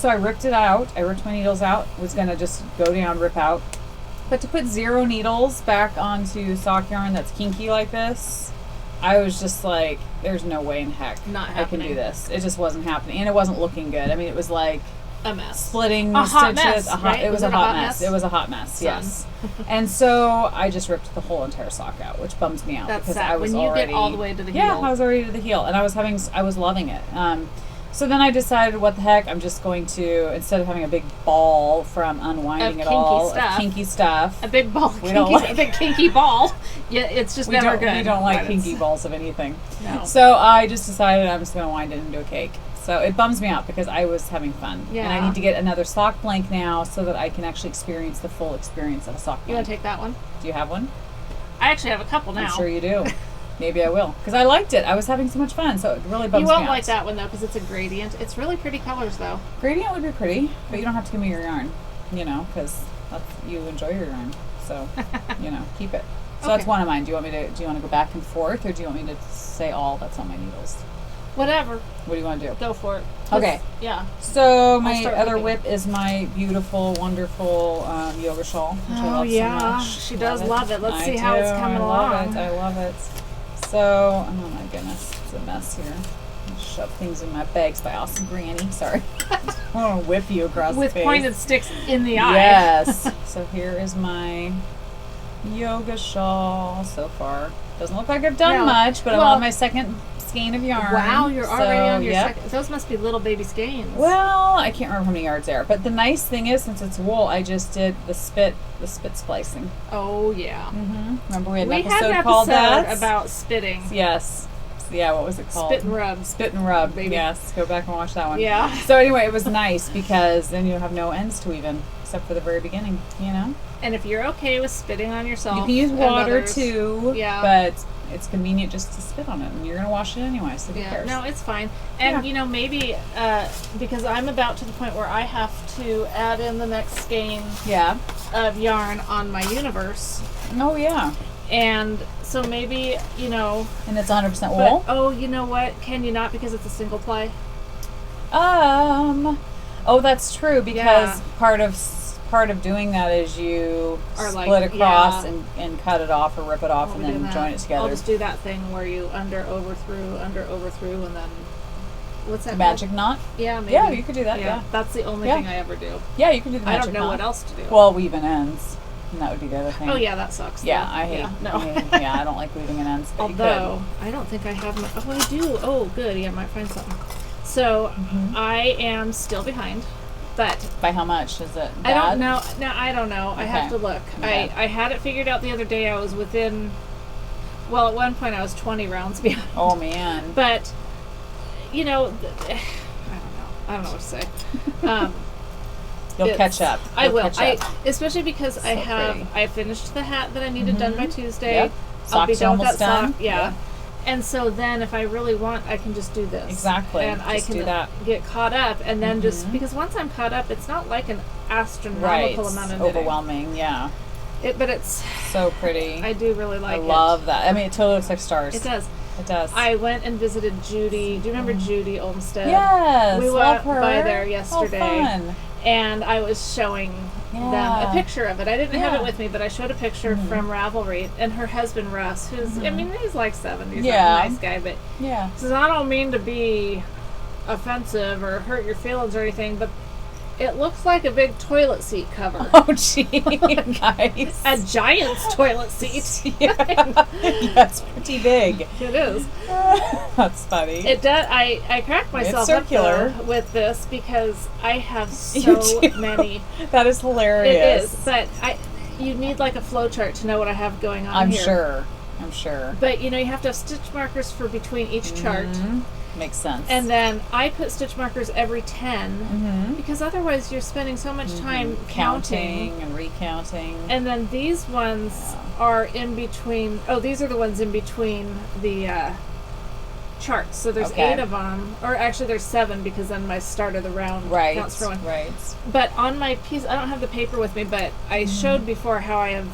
I ripped it out. I ripped my needles out. Was going to just go down, rip out. But to put 0 needles back onto sock yarn that's kinky like this, I was just like, there's no way in heck I can do this. It just wasn't happening. And it wasn't looking good. I mean, it was like a mess. Splitting a hot stitches. Mess, right? It was a hot mess. It was a hot mess, yes. And so I just ripped the whole entire sock out, which bums me out. That's because sad. I was when you already, get all the way to the heel. Yeah, I was already to the heel. And I was loving it. So then I decided, what the heck, I'm just going to, instead of having a big ball from unwinding it all, of kinky stuff. A big ball a big kinky ball. Yeah, it's just never good. We don't like kinky balls of anything. No. So I just decided I'm just going to wind it into a cake. So it bums me out because I was having fun. Yeah. And I need to get another sock blank now so that I can actually experience the full experience of a sock blank. You want to take that one? Do you have one? I actually have a couple now. I'm sure you do. Maybe I will. Because I liked it. I was having so much fun. So it really bums me out. You won't like that one, though, because it's a gradient. It's really pretty colors, though. Gradient would be pretty, but you don't have to give me your yarn, because you enjoy your yarn. So, keep it. So that's one of mine. Do you want to go back and forth, or do you want me to say all that's on my needles? Whatever. What do you want to do? Go for it. Okay. Yeah. So my other whip is my beautiful, wonderful yoga shawl, which I love so much. She does love it. Let's see how it's coming along. I love it. So, oh my goodness, it's a mess here. I shove things in my bags by awesome granny. Sorry. I want to whip you across the face. With pointed sticks in the eye. Yes. So here is my yoga shawl so far. Doesn't look like I've done much, but I'm on my second skein of yarn. Wow, you're already on your second. Those must be little baby skeins. Well, I can't remember how many yards there. But the nice thing is, since it's wool, I just did the spit splicing. Oh, yeah. Mm-hmm. Remember we had an episode called that? About spitting. Yes. Yeah, what was it called? Spit and rub. Spit and rub, baby. Yes, go back and watch that one. Yeah. So anyway, it was nice because then you have no ends to even, except for the very beginning, And if you're okay with spitting on yourself, you can use water too. Yeah. But it's convenient just to spit on it, and you're going to wash it anyway, so who cares? No, it's fine. And, maybe because I'm about to the point where I have to add in the next skein of yarn on my universe. Oh, yeah. And so maybe, And it's 100% wool? Oh, you know what? Can you not because it's a single ply? Oh, that's true, because part of doing that is you split across and cut it off or rip it off and then join it together. I'll just do that thing where you under over through, and then what's that? Magic knot? Yeah, maybe. Yeah, you could do that. Yeah, that's the only thing I ever do. Yeah, you can do the magic knot. I don't know what else to do. Well, weaving ends. And that would be the other thing. Oh yeah, that sucks. Yeah, I hate. I don't like weaving in ends. But although I don't think I have. I do. Oh, good. Yeah, I might find something. So I am still behind. But by how much is it? Bad? I don't know. No, I don't know. Okay. I have to look. Okay. I had it figured out the other day. I was within. Well, at one point I was 20 rounds behind. Oh man. But I don't know. I don't know what to say. You'll catch up. I will. Especially because I finished the hat that I needed done by Tuesday. Yep. I'll be done with that done. sock. Yeah. And so then if I really want, I can just do this. Exactly. And I can get caught up. And then just, because once I'm caught up, it's not like an astronomical amount of knitting. Overwhelming, yeah. But it's so pretty. I do really like it. I love that. I mean, it totally looks like stars. It does. It does. I went and visited Judy. Do you remember Judy Olmsted? Yes. We went by there yesterday. Oh, fun. And I was showing them a picture of it. I didn't have it with me, but I showed a picture from Ravelry, and her husband Russ, who's I mean, he's like 70s, he's a nice guy, but says, I don't mean to be offensive or hurt your feelings or anything, but it looks like a big toilet seat cover. Oh, gee, nice. A giant's toilet seat. That's pretty big. It is. That's funny. It does. I cracked myself up though, with this because I have so many. That is hilarious. It is, but you need like a flow chart to know what I have going on here. I'm sure. But, you have to have stitch markers for between each chart. Makes sense. And then I put stitch markers every 10 because otherwise you're spending so much time counting and recounting. And then these ones are in between. Oh, these are the ones in between the charts. So there's 8 of them, or actually there's 7 because then my start of the round counts for one. Right. But on my piece, I don't have the paper with me, but I showed before how I have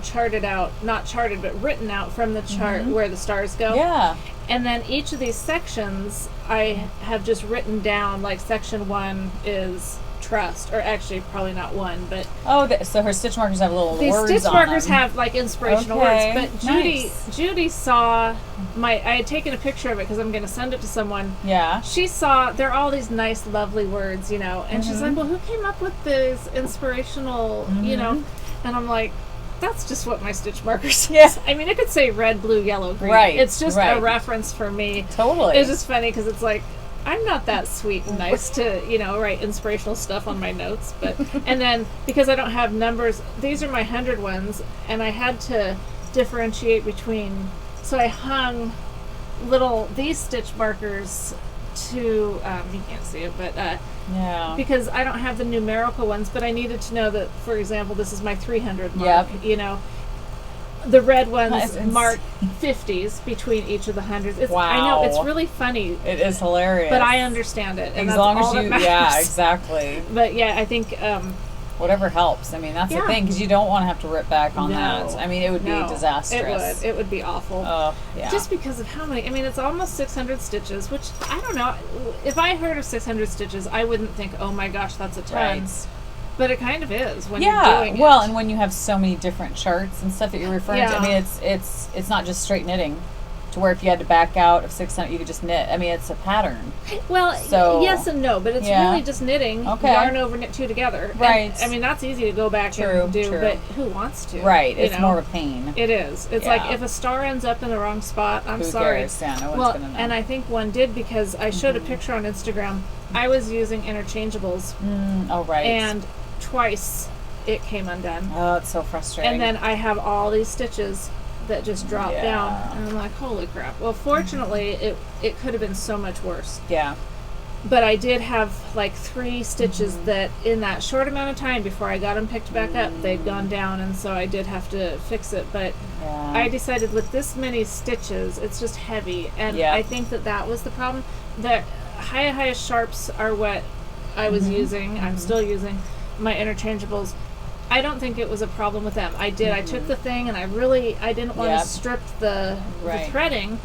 charted out, not charted, but written out from the chart where the stars go. Yeah. And then each of these sections, I have just written down, like section 1 is trust, or actually probably not 1, but... Oh, so her stitch markers have little words on them. These stitch markers have, like, inspirational words, but Judy saw I had taken a picture of it because I'm going to send it to someone. Yeah. She saw, there are all these nice, lovely words, and she's like, well, who came up with these inspirational, and I'm like... That's just what my stitch marker says. Yeah. I mean, it could say red, blue, yellow, green. Right. It's just a reference for me. Totally. It's just funny because it's like, I'm not that sweet and nice to, write inspirational stuff on my notes. And then, because I don't have numbers, these are my 100 ones, and I had to differentiate between, so I hung these stitch markers to, you can't see it, but because I don't have the numerical ones, but I needed to know that, for example, this is my 300 mark. The red ones mark 50s between each of the hundreds. I know, it's really funny. It is hilarious. But I understand it. And as long as you, exactly. But I think... whatever helps. I mean, that's the thing, because you don't want to have to rip back on that. I mean, it would be disastrous. It would be awful. Just because of how many... I mean, it's almost 600 stitches, which, I don't know. If I heard of 600 stitches, I wouldn't think, oh my gosh, that's a ton. Right. But it kind of is when you're doing it. Well, and when you have so many different charts and stuff that you're referring to, I mean, it's not just straight knitting. To where if you had to back out of 600, you could just knit. I mean, it's a pattern. Well, yes and no, but it's really just knitting, yarn over, knit 2 together. Right. And, I mean, that's easy to go back and do, but who wants to? Right. It's more of a pain. It is. It's like if a star ends up in the wrong spot, I'm sorry. Cares? Yeah, no one's gonna know. And I think one did because I showed a picture on Instagram. I was using interchangeables. Oh, right. And twice it came undone. Oh, it's so frustrating. And then I have all these stitches that just drop down, and I'm like, holy crap. Well, fortunately, it could have been so much worse. Yeah. But I did have like 3 stitches that in that short amount of time before I got them picked back up, they'd gone down, and so I did have to fix it. But I decided with this many stitches, it's just heavy, and I think that was the problem. The high sharps are what I was using. I'm still using my interchangeables. I don't think it was a problem with them. I did. I took the thing, and I didn't want to strip the threading,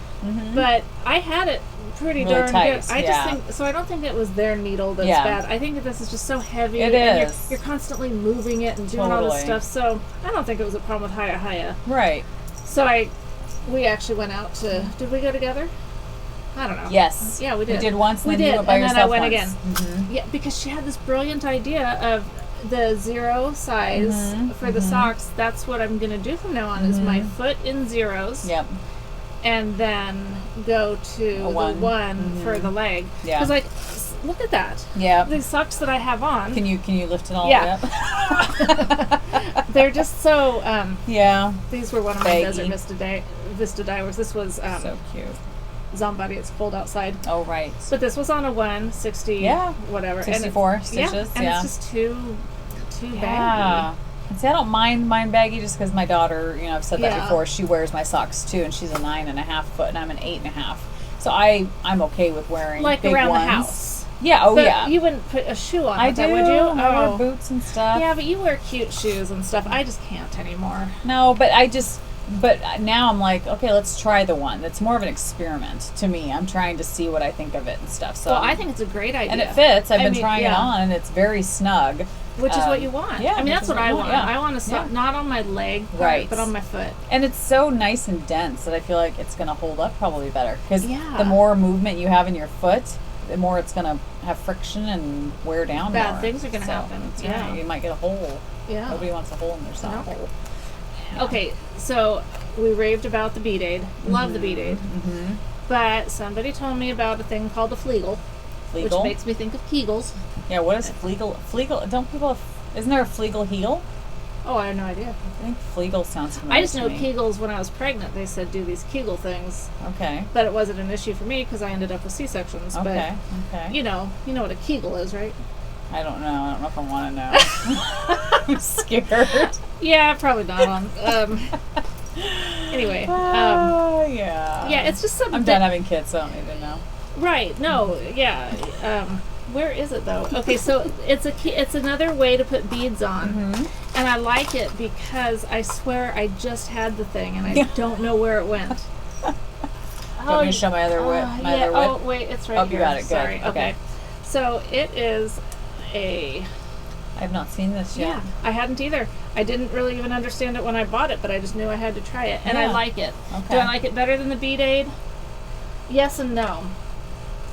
but I had it pretty really darn tight, good. I just think so. I don't think it was their needle that's bad. I think that this is just so heavy. It and is. You're constantly moving it and doing all this stuff. So I don't think it was a problem with Haya. Right. So we actually went out to. Did we go together? I don't know. Yes. Yeah, we did. We did once, and we then you went by yourself I went once. again. Yeah, because she had this brilliant idea of the 0 size for the socks. That's what I'm going to do from now on is my foot in 0s. Yep. And then go to the 1 for the leg. Yeah. Because like, look at that. Yeah. These socks that I have on. Can you lift it all the way up? They're just so. These were one of my Desert Vista dyers. This was so cute. Zombody, it's cold outside. Oh, right. But this was on a 160, whatever. 64 stitches. And it's just too baggy. And see, I don't mind mine baggy just because my daughter, I've said that before, she wears my socks too, and she's a 9.5 foot, and I'm an 8.5. So I'm okay with wearing like big around ones. The house. Yeah, but you wouldn't put a shoe on with that, would you? I wear boots and stuff. Yeah, but you wear cute shoes and stuff. I just can't anymore. No, but But now I'm like, okay, let's try the one. It's more of an experiment to me. I'm trying to see what I think of it and stuff. So I think it's a great idea. And it fits. I've been trying it on, and it's very snug. Which is what you want. Yeah, I mean, that's what I want. Yeah. I want a sock, not on my leg, but on my foot. And it's so nice and dense that I feel like it's going to hold up probably better. Because the more movement you have in your foot, the more it's going to have friction and wear down more. Bad things are going to happen. Yeah. You might get a hole. Yeah. Nobody wants a hole in their sock. No. Okay, so we raved about the bead aid. Love the bead aid. But somebody told me about a thing called the Flegel. Which makes me think of Kegels. Yeah, what is Flegel? Flegel, don't people, isn't there a Flegel heel? Oh, I have no idea. I think Flegel sounds familiar. I just know Kegels. When I was pregnant, they said do these Kegel things. Okay. But it wasn't an issue for me because I ended up with C-sections. Okay. But, okay. You know what a Kegel is, right? I don't know. I don't know if I want to know. I'm scared. Yeah, probably not. Anyway. Yeah. Yeah, it's just something. I'm done having kids, so I don't need to know. Right. No. Yeah. Where is it though? Okay, so it's another way to put beads on, and I like it because I swear I just had the thing and I don't know where it went. Do you want me to show my other whip? Yeah. Oh wait, it's right here. You got it. Good. Sorry. Okay. So it is a. I've not seen this yet. Yeah, I hadn't either. I didn't really even understand it when I bought it, but I just knew I had to try it, and I like it. Okay. Do I like it better than the Bead Aid? Yes and no.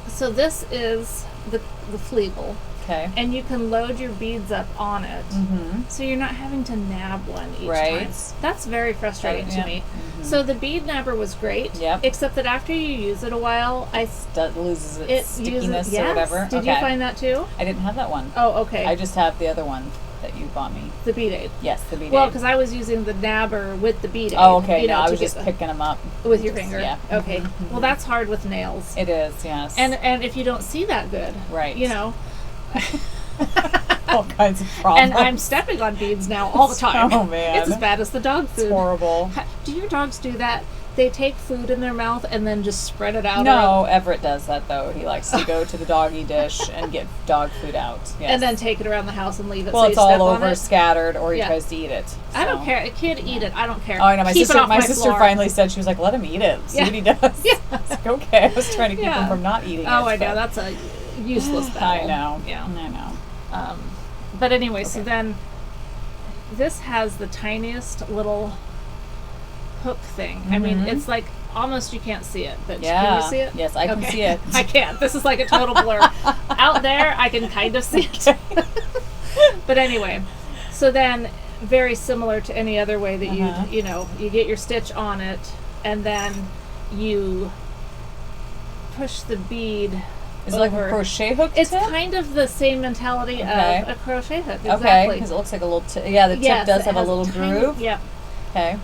So this is the Flegel. Okay. And you can load your beads up on it. So you're not having to nab one each time. That's very frustrating to me. So the bead nabber was great. Except that after you use it a while, that loses its stickiness or whatever. Did you find that too? I didn't have that one. Oh, okay. I just have the other one that you bought me. The Bead Aid. Yes, the Bead Aid. Well, because I was using the nabber with the Bead Aid. Oh, okay. No, I was just picking them up with your finger. Yeah. Okay. Well, that's hard with nails. It is. Yes. And if you don't see that good, right? You know. All kinds of problems. And I'm stepping on beads now all the time. Oh man, it's as bad as the dog food. It's horrible. Do your dogs do that? They take food in their mouth and then just spread it out. No, Everett does that though. He likes to go to the doggy dish and get dog food out. Yes. And then take it around the house and leave it. Well, so it's all over, scattered, or he tries to eat it. So. I don't care. A kid eat it. I don't care. Oh, I know. My sister floor. finally said, she was like, "Let him eat it. See what he does." Yeah. I was like, okay. I was trying to keep him from not eating it. Oh, I know. That's a useless battle. I know. Yeah. I know. But anyway, so then this has the tiniest little hook thing. I mean, it's like almost you can't see it, but can you see it? Yes, I can see it. I can't. This is like a total blur. Out there, I can kind of see it. But anyway, so then very similar to any other way that you get your stitch on it, and then you push the bead. Is it like a crochet hook It's tip? kind of the same mentality of a crochet hook. Exactly. Okay, because it looks like a little tip. Yeah, the tip does have a little groove. Yep. Okay.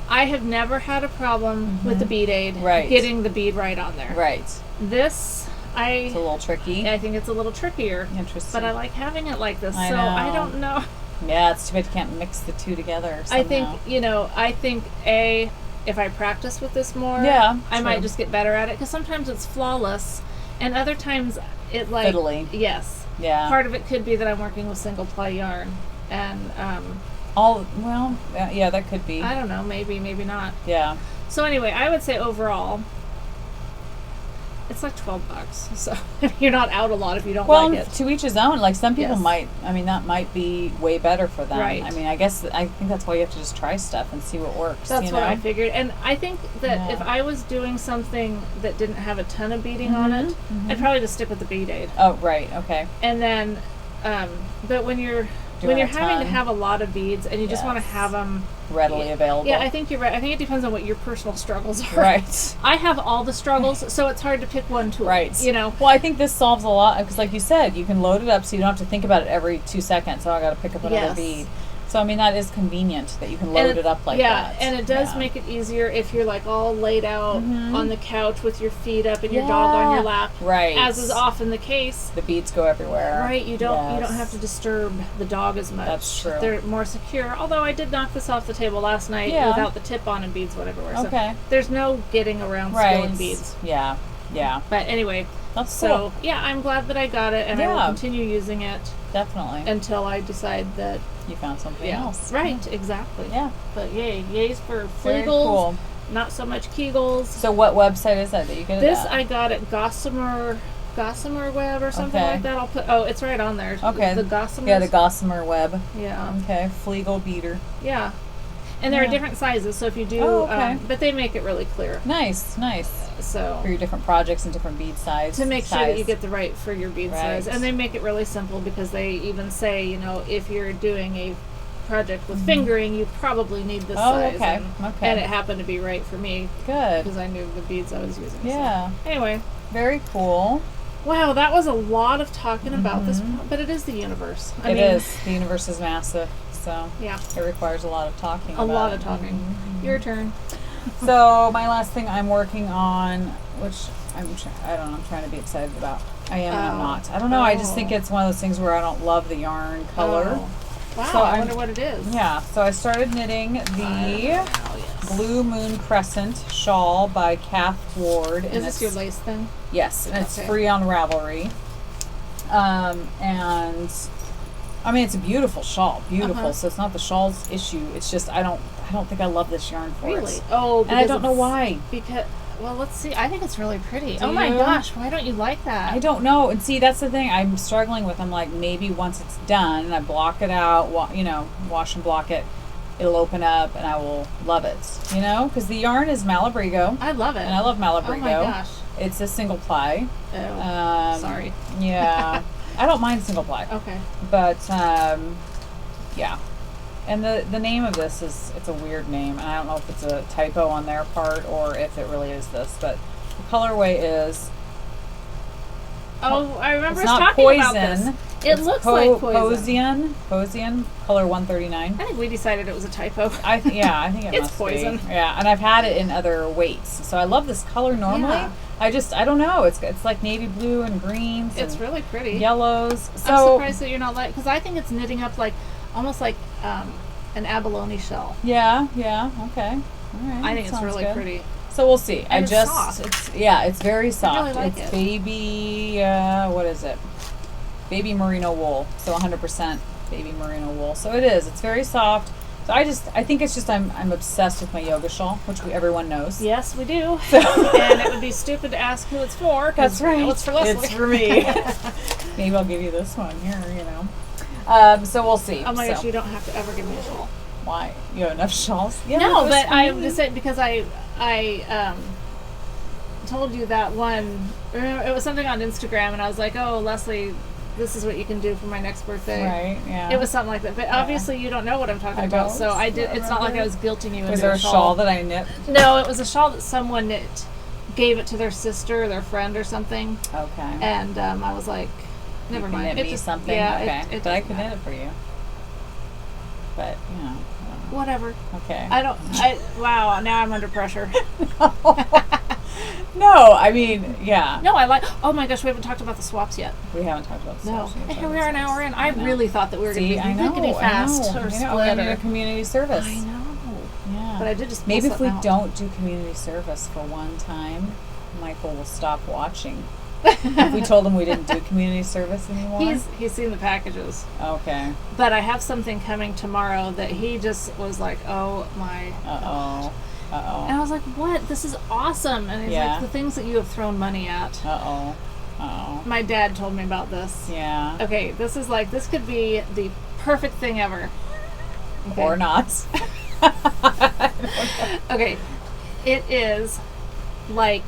I have never had a problem with the Bead Aid getting the bead right on there. Right. This, it's a little tricky. I think it's a little trickier. Interesting. But I like having it like this, I so know. I don't know. Yeah, it's too bad you can't mix the two together somehow. I think, if I practice with this more, I might just get better at it, because sometimes it's flawless, and other times it like... Fiddly. Yes. Yeah. Part of it could be that I'm working with single ply yarn, and... that could be. I don't know, maybe not. Yeah. So anyway, I would say overall, it's like $12. So you're not out a lot if you don't like it. To each his own. Like some people might, that might be way better for them. Right. I mean, I think that's why you have to just try stuff and see what works. That's what I figured. And I think that if I was doing something that didn't have a ton of beading on it, I'd probably just stick with the Bead Aid. Oh, right. Okay. And then, but when you're having to have a lot of beads and you just want to have them readily available. Yeah, I think you're right. I think it depends on what your personal struggles are. Right. I have all the struggles, so it's hard to pick one tool. Right. Well, I think this solves a lot, because like you said, you can load it up so you don't have to think about it every 2 seconds. Oh, I got to pick up another bead. So, I mean, that is convenient that you can load it up like that. Yeah, and it does make it easier if you're like all laid out on the couch with your feet up and your dog on your lap. Right. As is often the case. The beads go everywhere. Right, you don't have to disturb the dog as much. That's true. They're more secure. Although I did knock this off the table last night without the tip on and beads went everywhere. Okay. So there's no getting around spilling beads. Yeah. Yeah. But anyway, that's cool. So I'm glad that I got it, and I will continue using it. Definitely. Until I decide that you found something else. Right, exactly. Yeah. But yays for Very Flegels. Cool. Not so much Kegels. So what website is that you get it This at? I got at Gossamer Web or something like that. I'll put. Oh, it's right on there. Okay. The Gossamer. Yeah, the Gossamer Web. Yeah. Okay. Flegel beater. Yeah. And there are different sizes, so if you do, but they make it really clear. Nice. So for your different projects and different bead size. To make sure that you get the right for your bead size. And they make it really simple, because they even say, if you're doing a project with fingering, you probably need this size. Okay. And it happened to be right for me. Good. Because I knew the beads I was using. Yeah. So. Anyway. Very cool. Wow, that was a lot of talking about this, but it is the universe. It is. The universe is massive. so it requires a lot of talking. A lot of talking. Mm-hmm. Your turn. So my last thing I'm working on, which I'm trying to be excited about. I am and I'm not. I don't know. I just think it's one of those things where I don't love the yarn color. Wow, so I wonder what it is. Yeah, so I started knitting the Blue Moon Crescent shawl by Kath Ward. Is this your lace thing? Yes, and it's free on Ravelry. And I mean, it's a beautiful shawl, beautiful. So it's not the shawl's issue. It's just I don't think I love this yarn for it. Really? Oh, and I don't know why. Because well, let's see. I think it's really pretty. Oh my gosh, why don't you like that? I don't know. And see, that's the thing I'm struggling with. I'm like, maybe once it's done and I block it out, wash and block it, it'll open up and I will love it. Because the yarn is Malabrigo. I love it. And I love Malabrigo. Oh my gosh. It's a single ply. Oh, sorry. Yeah. I don't mind single ply. Okay. But, yeah. And the name of this it's a weird name, and I don't know if it's a typo on their part or if it really is this, but the colorway is... Oh, I remember us talking about this. It looks like poison. Poison, color 139. I think we decided it was a typo. I think it it's must poison. Be. Yeah, and I've had it in other weights, so I love this color normally. Yeah. I don't know. It's like navy blue and greens. It's really pretty. Yellows. So I'm surprised that you're not because I think it's knitting up almost like an abalone shell. Yeah. Okay. All right. I think it's really pretty. So we'll see. And it's soft. It's very soft. I really like it's baby. What is it? Baby merino wool. So 100% baby merino wool. So it is. It's very soft. So I think it's just I'm obsessed with my yoga shawl, which everyone knows. Yes, we do. And it would be stupid to ask who it's for. That's right. It's for Leslie. It's for me. Maybe I'll give you this one here. So we'll see. Oh my gosh, you don't have to ever give me a shawl. Why? You have enough shawls? Yeah, no, but I'm just saying because I told you that one. Remember, it was something on Instagram, and I was like, "Oh, Leslie, this is what you can do for my next birthday." Right. Yeah. It was something like that, but obviously you don't know what I'm talking about. So I did. It's not like I was guilting you. Was there a shawl that I knit? No, it was a shawl that someone knit, gave it to their sister, or their friend, or something. Okay. And I was like, never mind. Knit me something. Yeah. Okay. But I could knit it for you. But whatever. Okay. Wow, now I'm under pressure. No, I mean, yeah. No, I like. Oh my gosh, we haven't talked about the swaps yet. We haven't talked about the swaps. No. Here we are an hour in. I really thought that we were going to be lickety fast or split. We need a community service. I know. Yeah. But I did just maybe if we don't do community service for one time, Michael will stop watching. If we told him we didn't do community service anymore. He's seen the packages. Okay. But I have something coming tomorrow that he just was like, oh my gosh. Uh-oh. And I was like, what? This is awesome. And he's like, the things that you have thrown money at. Uh-oh. My dad told me about this. Yeah. Okay, this could be the perfect thing ever. Okay. Or not. Okay. It is like,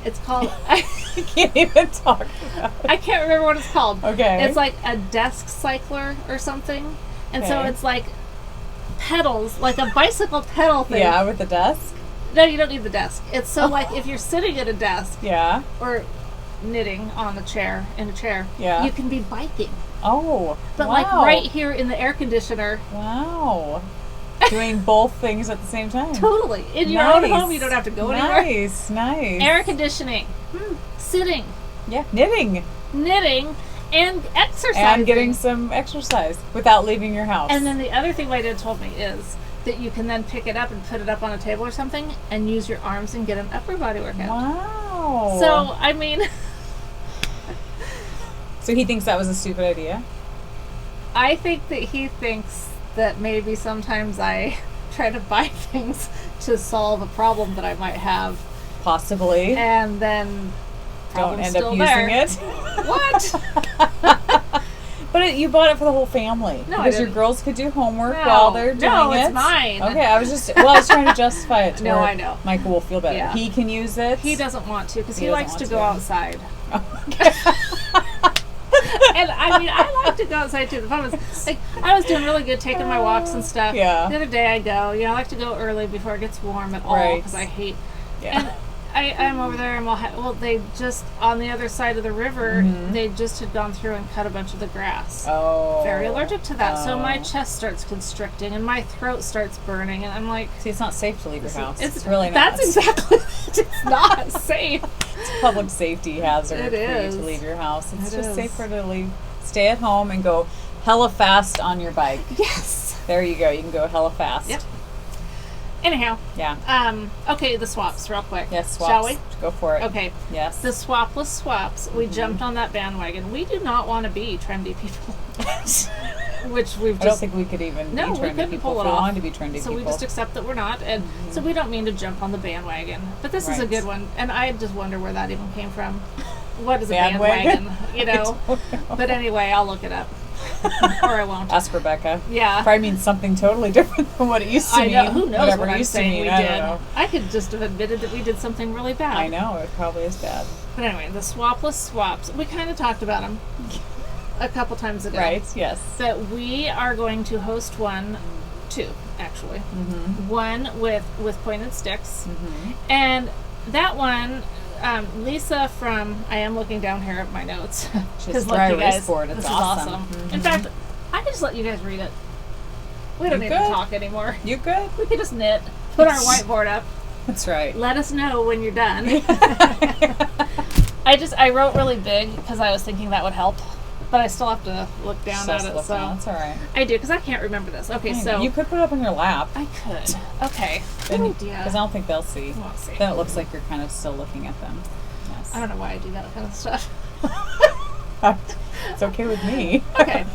it's called... I can't even talk about it. I can't remember what it's called. Okay. It's like a desk cycler or something. And so it's like pedals, like a bicycle pedal thing. Yeah, with the desk? No, you don't need the desk. It's so like if you're sitting at a desk. Yeah. Or knitting in a chair. Yeah. You can be biking. Oh, but like right here in the air conditioner. Wow. Doing both things at the same time. Totally. In your own home, you don't have to go anywhere. Nice. Air conditioning. Sitting. Yeah, knitting. And exercising. And getting some exercise without leaving your house. And then the other thing my dad told me is that you can then pick it up and put it up on a table or something and use your arms and get an upper body workout. Wow. So, I mean... So he thinks that was a stupid idea? I think that he thinks that maybe sometimes I try to buy things to solve a problem that I might have. Possibly. And then... Don't end up using it. What? But you bought it for the whole family. No, because your girls could do homework while they're doing it. No, it's mine. Okay, I was trying to justify it to No, I know. Michael will feel better. Yeah. He can use it. He doesn't want to because he likes to go outside. Okay. And I mean, I like to go outside too. The problem is, like, I was doing really good taking my walks and stuff. Yeah. The other day I go, I like to go early before it gets warm at all because I hate. Yeah. I'm over there, and they just, on the other side of the river, they just had gone through and cut a bunch of the grass. Oh. Very allergic to that. So my chest starts constricting, and my throat starts burning, and I'm like... See, it's not safe to leave your house. It's really not. That's exactly it. It's not safe. It's a public safety hazard for you to leave your house. It's just safer to stay at home and go hella fast on your bike. Yes. There you go. You can go hella fast. Yep. Anyhow. Yeah. Okay, the swaps, real quick. Yes, swaps. Shall we? Go for it. Okay. Yes. The swapless swaps. We jumped on that bandwagon. We do not want to be trendy people. Which we've just... I don't think we could even be trendy people if we wanted to be trendy people. So we just accept that we're not. And so we don't mean to jump on the bandwagon. But this is a good one. And I just wonder where that even came from. What is a bandwagon? You know? But anyway, I'll look it up. Or I won't. Ask Rebecca. Yeah. Probably means something totally different than what it used to mean. I know. Who knows Whatever what I'm saying we did. I could just have admitted that we did something really bad. I know. It probably is bad. But anyway, the swapless swaps. We kind of talked about them a couple times ago. Right, yes. That we are going to host two, actually. One with pointed sticks. And that one... Lisa from, I am looking down here at my notes. She's dry erase board. It's awesome. In fact, I can just let you guys read it. We don't need to talk anymore. You good? We could just knit. Put our whiteboard up. That's right. Let us know when you're done. I wrote really big because I was thinking that would help. But I still have to look down at it. So that's all right. I do, because I can't remember this. Okay, so... You could put it up on your lap. I could. Okay. Because I don't think they'll see. We'll see. Then it looks like you're kind of still looking at them. Yes. I don't know why I do that kind of stuff. It's okay with me. Okay.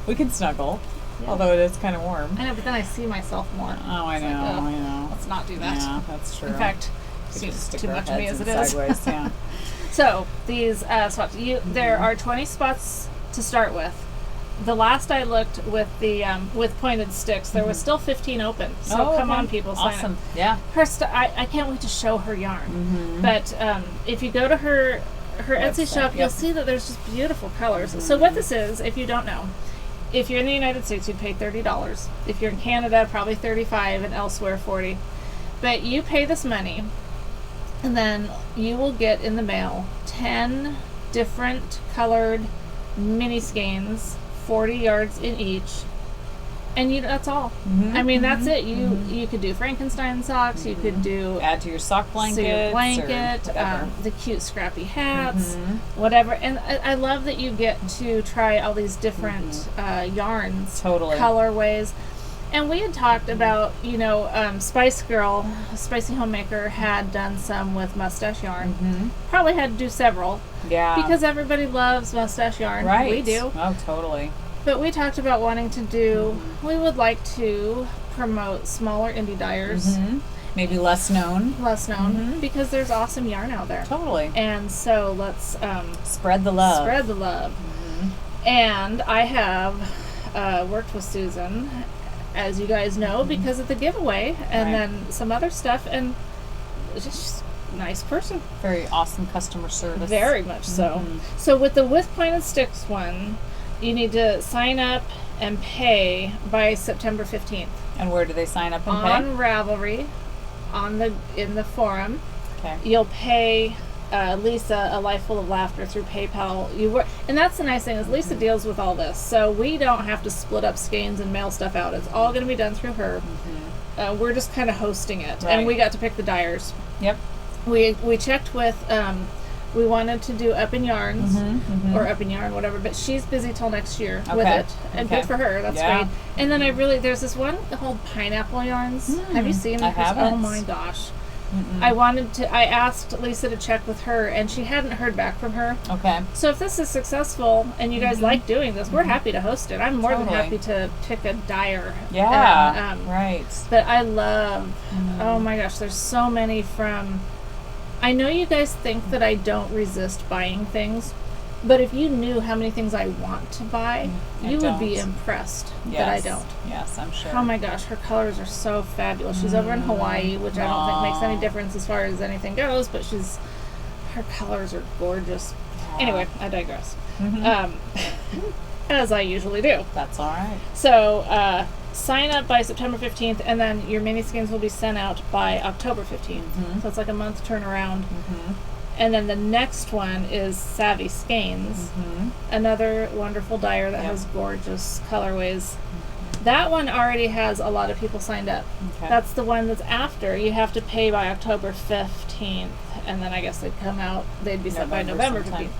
We can snuggle, although it is kind of warm. I know, but then I see myself more. Oh, I know, I know. Let's not do that. Yeah, that's true. In fact, it's too much of me as it is. Sideways, yeah. So, these swaps, there are 20 spots to start with. The last I looked with the with pointed sticks, there was still 15 open. So come on, people, sign up. Yeah. Her I can't wait to show her yarn. But if you go to her Etsy shop, you'll see that there's just beautiful colors. So what this is, if you don't know, if you're in the United States, you'd pay $30. If you're in Canada, probably $35, and elsewhere $40. But you pay this money, and then you will get in the mail 10 different colored mini skeins, 40 yards in each, and that's all. I mean, that's it. You could do Frankenstein socks. You could do add to your sock blanket, the cute scrappy hats, whatever. And I love that you get to try all these different yarns, colorways. And we had talked about, Spice Girl, Spicy Homemaker, had done some with mustache yarn. Probably had to do several. Yeah. Because everybody loves mustache yarn. Right. We do. Oh, totally. But we talked about wanting to do, we would like to promote smaller indie dyers. Maybe less known. Because there's awesome yarn out there. Totally. And so let's spread the love. And I have worked with Susan, as you guys know, because of the giveaway, and then some other stuff, and just nice person. Very awesome customer service. Very much so. So with the with pointed sticks one, you need to sign up and pay by September 15th. And where do they sign up and pay? On Ravelry, in the forum. Okay. You'll pay Lisa a Life Full of Laughter through PayPal. And that's the nice thing, is Lisa deals with all this, so we don't have to split up skeins and mail stuff out. It's all going to be done through her. We're just kind of hosting it, and we got to pick the dyers. Yep. We checked with. We wanted to do Up in Yarns or Up in Yarn, whatever, but she's busy till next year with it, and good for her. That's great. And then there's this one called Pineapple Yarns. Have you seen it? I haven't. Oh my gosh. I asked Lisa to check with her, and she hadn't heard back from her. Okay. So if this is successful and you guys like doing this, we're happy to host it. I'm more than happy to pick a dyer. Yeah. Right. But I love, oh my gosh, there's so many from, I know you guys think that I don't resist buying things, but if you knew how many things I want to buy, you would be impressed that I don't. Yes, I'm sure. Oh my gosh, her colors are so fabulous. She's over in Hawaii, which I don't think makes any difference as far as anything goes, but her colors are gorgeous. Anyway, I digress. As I usually do. That's all right. So sign up by September 15th, and then your mini skeins will be sent out by October 15th. Mm-hmm. So it's like a month turnaround. Mm-hmm. And then the next one is Savvy Skeins, another wonderful dyer that has gorgeous colorways. That one already has a lot of people signed up. Okay. That's the one that's after. You have to pay by October 15th, and then I guess they'd come out. They'd be sent by November 15th.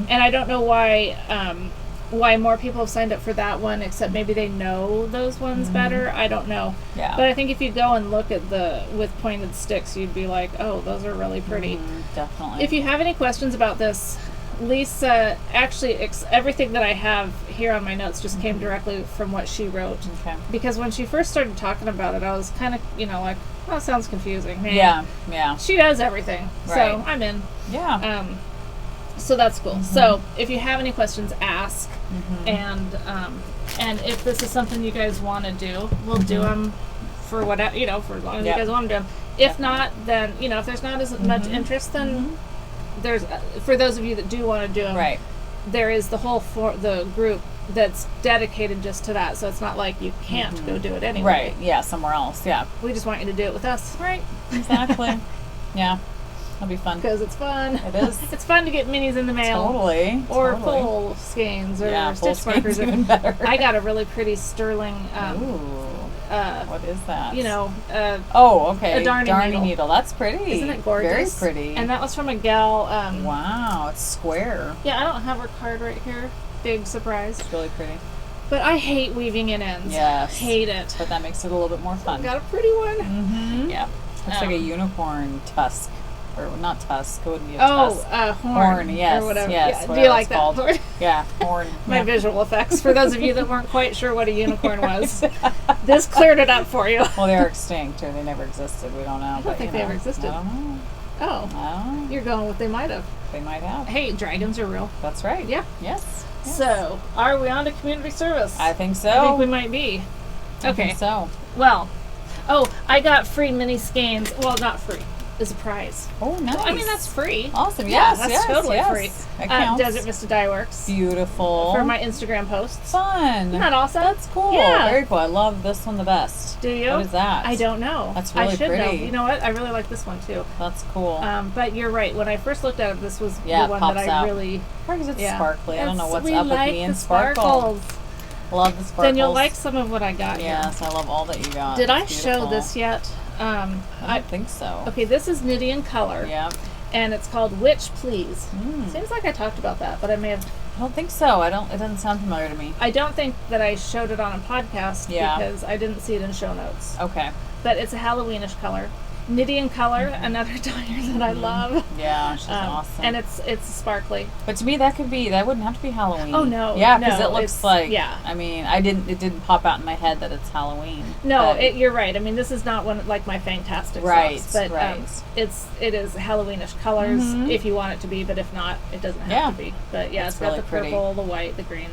And I don't know why more people have signed up for that one, except maybe they know those ones better. I don't know. Yeah. But I think if you go and look at the with pointed sticks, you'd be like, oh, those are really pretty. Definitely. If you have any questions about this, Lisa, actually, everything that I have here on my notes just came directly from what she wrote. Okay. Because when she first started talking about it, I was kind of, like, oh, that sounds confusing. Man. Yeah. She does everything. Right. So I'm in. Yeah. So that's cool. So if you have any questions, ask. And if this is something you guys want to do, we'll do them for whatever, for as long as you guys want to do them. If not, then, if there's not as much interest, then there's, for those of you that do want to do them, there is the whole the group that's dedicated just to that. So it's not like you can't go do it anyway. Right. Yeah. Somewhere else. Yeah. We just want you to do it with us. Right. Exactly. Yeah. That'll be fun. Because it's fun. It is. It's fun to get minis in the mail. Totally. Or full skeins or stitch markers. Even better. I got a really pretty sterling. What is that? A darning needle. That's pretty. Isn't it gorgeous? Very pretty. And that was from a gal. Wow, it's square. Yeah, I don't have her card right here. Big surprise. It's really pretty. But I hate weaving in ends. Yes. Hate it. But that makes it a little bit more fun. Got a pretty one. Yeah. Looks like a unicorn tusk. Or not tusk, it wouldn't be a tusk. Horn. Yes. Or whatever. Yes. Yeah. Do you like that? Horn? Yeah, horn. My visual effects. For those of you that weren't quite sure what a unicorn was, this cleared it up for you. Well, they are extinct, or they never existed. We don't know. I don't think they ever existed. I don't know. Oh. You're going with they might have. They might have. Hey, dragons are real. That's right. Yeah. Yes. So, are we on to community service? I think so. I think we might be. Okay. I think so. Well, I got free mini skeins. Well, not free. As a prize. Oh, nice. Well, I mean, that's free. Awesome. Yeah, that's totally free. That counts. Desert Vista Dye Works. Beautiful. For my Instagram posts. Fun. Isn't that awesome? That's cool. Yeah. Very cool. I love this one the best. Do you? What is that? I don't know. That's really pretty. I should know. You know what? I really like this one, too. That's cool. But you're right. When I first looked at it, this was the one that I really... Because it's sparkly. I don't know what's up with me and sparkles. Love the sparkles. Then you'll like some of what I got here. Yes, I love all that you got. Did I show this yet? I don't think so. Okay, this is Nitty and Color. Yep. And it's called Witch Please. Seems like I talked about that, but I may have... I don't think so. It doesn't sound familiar to me. I don't think that I showed it on a podcast because I didn't see it in show notes. Okay. But it's a Halloweenish color. Nitty and Color, another dyer that I love. Yeah, she's awesome. And it's sparkly. But to me, that wouldn't have to be Halloween. Oh, no. Yeah, because it looks like, I mean, it didn't pop out in my head that it's Halloween. No, you're right. I mean, this is not one like my Fantastic socks. But it is Halloweenish colors if you want it to be, but if not, it doesn't have to be. But yeah, it's got the purple, the white, the green.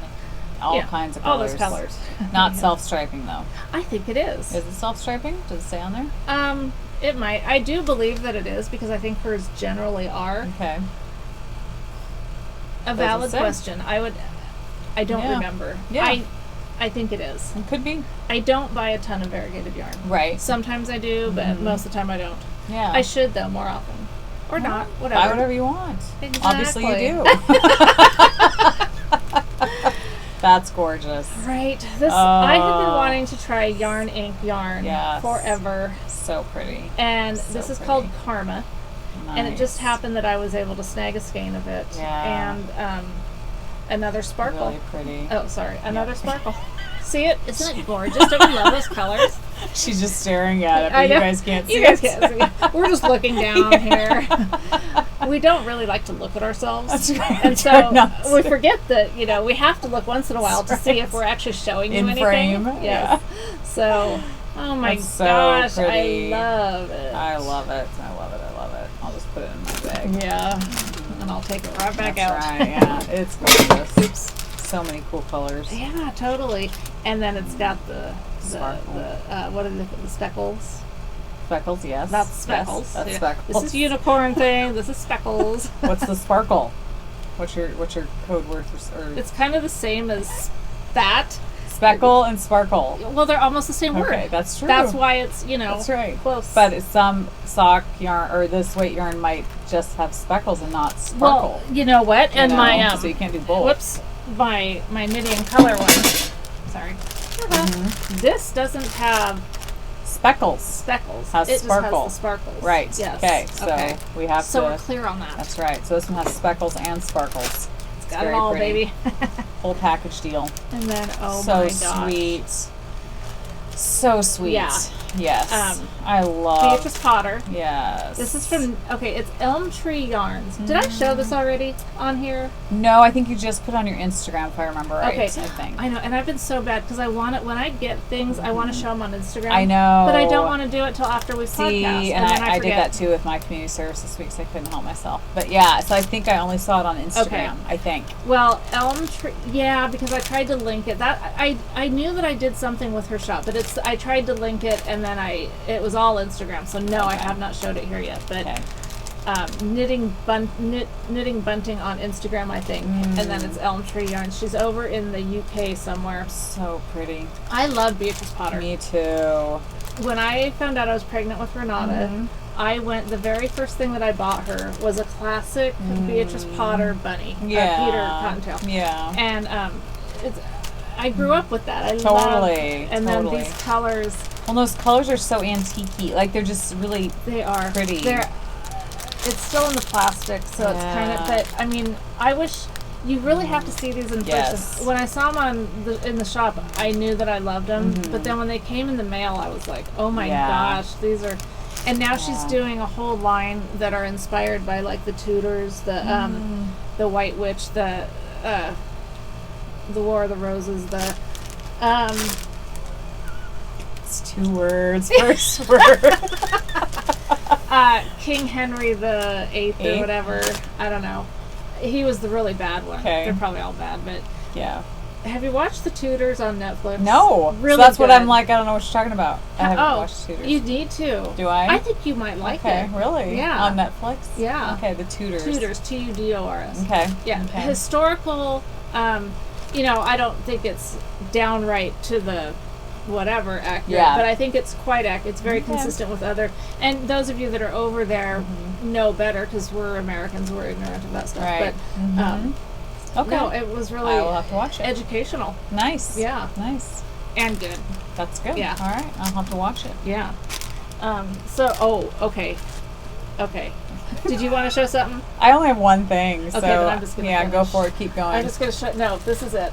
All kinds of colors. All those colors. Not self-striping, though. I think it is. Is it self-striping? Does it say on there? It might. I do believe that it is because I think hers generally are. Okay. A valid question. I don't remember. Yeah. I think it is. It could be. I don't buy a ton of variegated yarn. Right. Sometimes I do, but most of the time I don't. Yeah. I should though more often. Or not. Whatever. Buy whatever you want. Exactly. Obviously you do. That's gorgeous. Right. I have been wanting to try yarn ink yarn forever. So pretty. And this is called Karma. Nice. And it just happened that I was able to snag a skein of it. Yeah. And another sparkle. Really pretty. Oh, sorry. Another sparkle. See it? Isn't it gorgeous? Don't you love those colors? She's just staring at it, but you guys can't see it. You guys can't see it. We're just looking down here. We don't really like to look at ourselves. That's right. And so we forget that, we have to look once in a while to see if we're actually showing you anything. In frame. Yes. Yeah. So, oh my so gosh, pretty. I love it. I love it. I'll just put it in my bag. Yeah. And I'll take it right back out. Right, yeah. It's gorgeous. Oops. So many cool colors. Yeah, totally. And then it's got the sparkle. What are the speckles? Speckles, yes. That's speckles. Yes, that's speckles. This is unicorn thing. This is speckles. What's the sparkle? What's your code word for? It's kind of the same as spat. Speckle and sparkle. Well, they're almost the same word. Okay, that's true. That's why it's, that's right. Close. But some sock yarn or this weight yarn might just have speckles and not sparkle. Well, you know what? And my so you can't do both. Whoops, my knitting color one. Sorry. This doesn't have speckles. It has just sparkle. Has the sparkles. Right. Yes. Okay. So we have So we're clear on that. That's right. So this one has speckles and sparkles. It's got it all, pretty. baby. Full package deal. And then my gosh. So sweet. Yeah. Yes. I love Beatrice Potter. Yes. This is from it's Elm Tree Yarns. Did I show this already on here? No, I think you just put it on your Instagram if I remember right. Okay. I think. I know, and I've been so bad because I want it when I get things. I want to show them on Instagram. I know, but I don't want to do it till after we podcast. And then I did that too with my community service this week, so I couldn't help myself. But yeah, so I think I only saw it on Instagram. Okay. I think. Well, Elm Tree, because I tried to link it. That I knew that I did something with her shop, but I tried to link it, and then it was all Instagram. So no, I have not showed it here yet. But knitting bunting on Instagram, I think, and then it's Elm Tree Yarn. She's over in the UK somewhere. So pretty. I love Beatrice Potter. Me too. When I found out I was pregnant with Renata, the very first thing that I bought her was a classic Beatrice Potter bunny. Peter Cottontail. Yeah. And I grew up with that. I totally. Then these colors. Well, those colors are so antique-y. Like, they're just really They are. pretty. It's still in the plastic, so it's kind of, but I mean, I wish, you really have to see these in person. When I saw them in the shop, I knew that I loved them, but then when they came in the mail, I was like, oh my gosh, these are, and now she's doing a whole line that are inspired by like the Tudors, the White Witch, the War of the Roses, it's 2 words, first word. King Henry the Eighth or whatever. I don't know. He was the really bad one. Okay. They're probably all bad, but yeah. Have you watched the Tudors on Netflix? No. Really so that's good. what I'm like. I don't know what you're talking about. I haven't watched Tudors. You need to. Do I? I think you might like it. Okay, really? Yeah. On Netflix? Yeah. Okay, the Tudors. Tudors, Tudors. Okay. Yeah. Okay. Historical. I don't think it's downright to the whatever accurate, but I think it's quite accurate. It's very consistent with other. And those of you that are over there know better because we're Americans. We're ignorant of that stuff. Right. But okay. No, it was really I will have to watch it. Educational. Nice. Yeah. Nice. And good. That's good. Yeah. All right. I'll have to watch it. Yeah. Okay. Okay. Did you want to show something? I only have one thing. So okay, then I'm just gonna finish. go for it. Keep going. I'm just gonna show. No, this is it.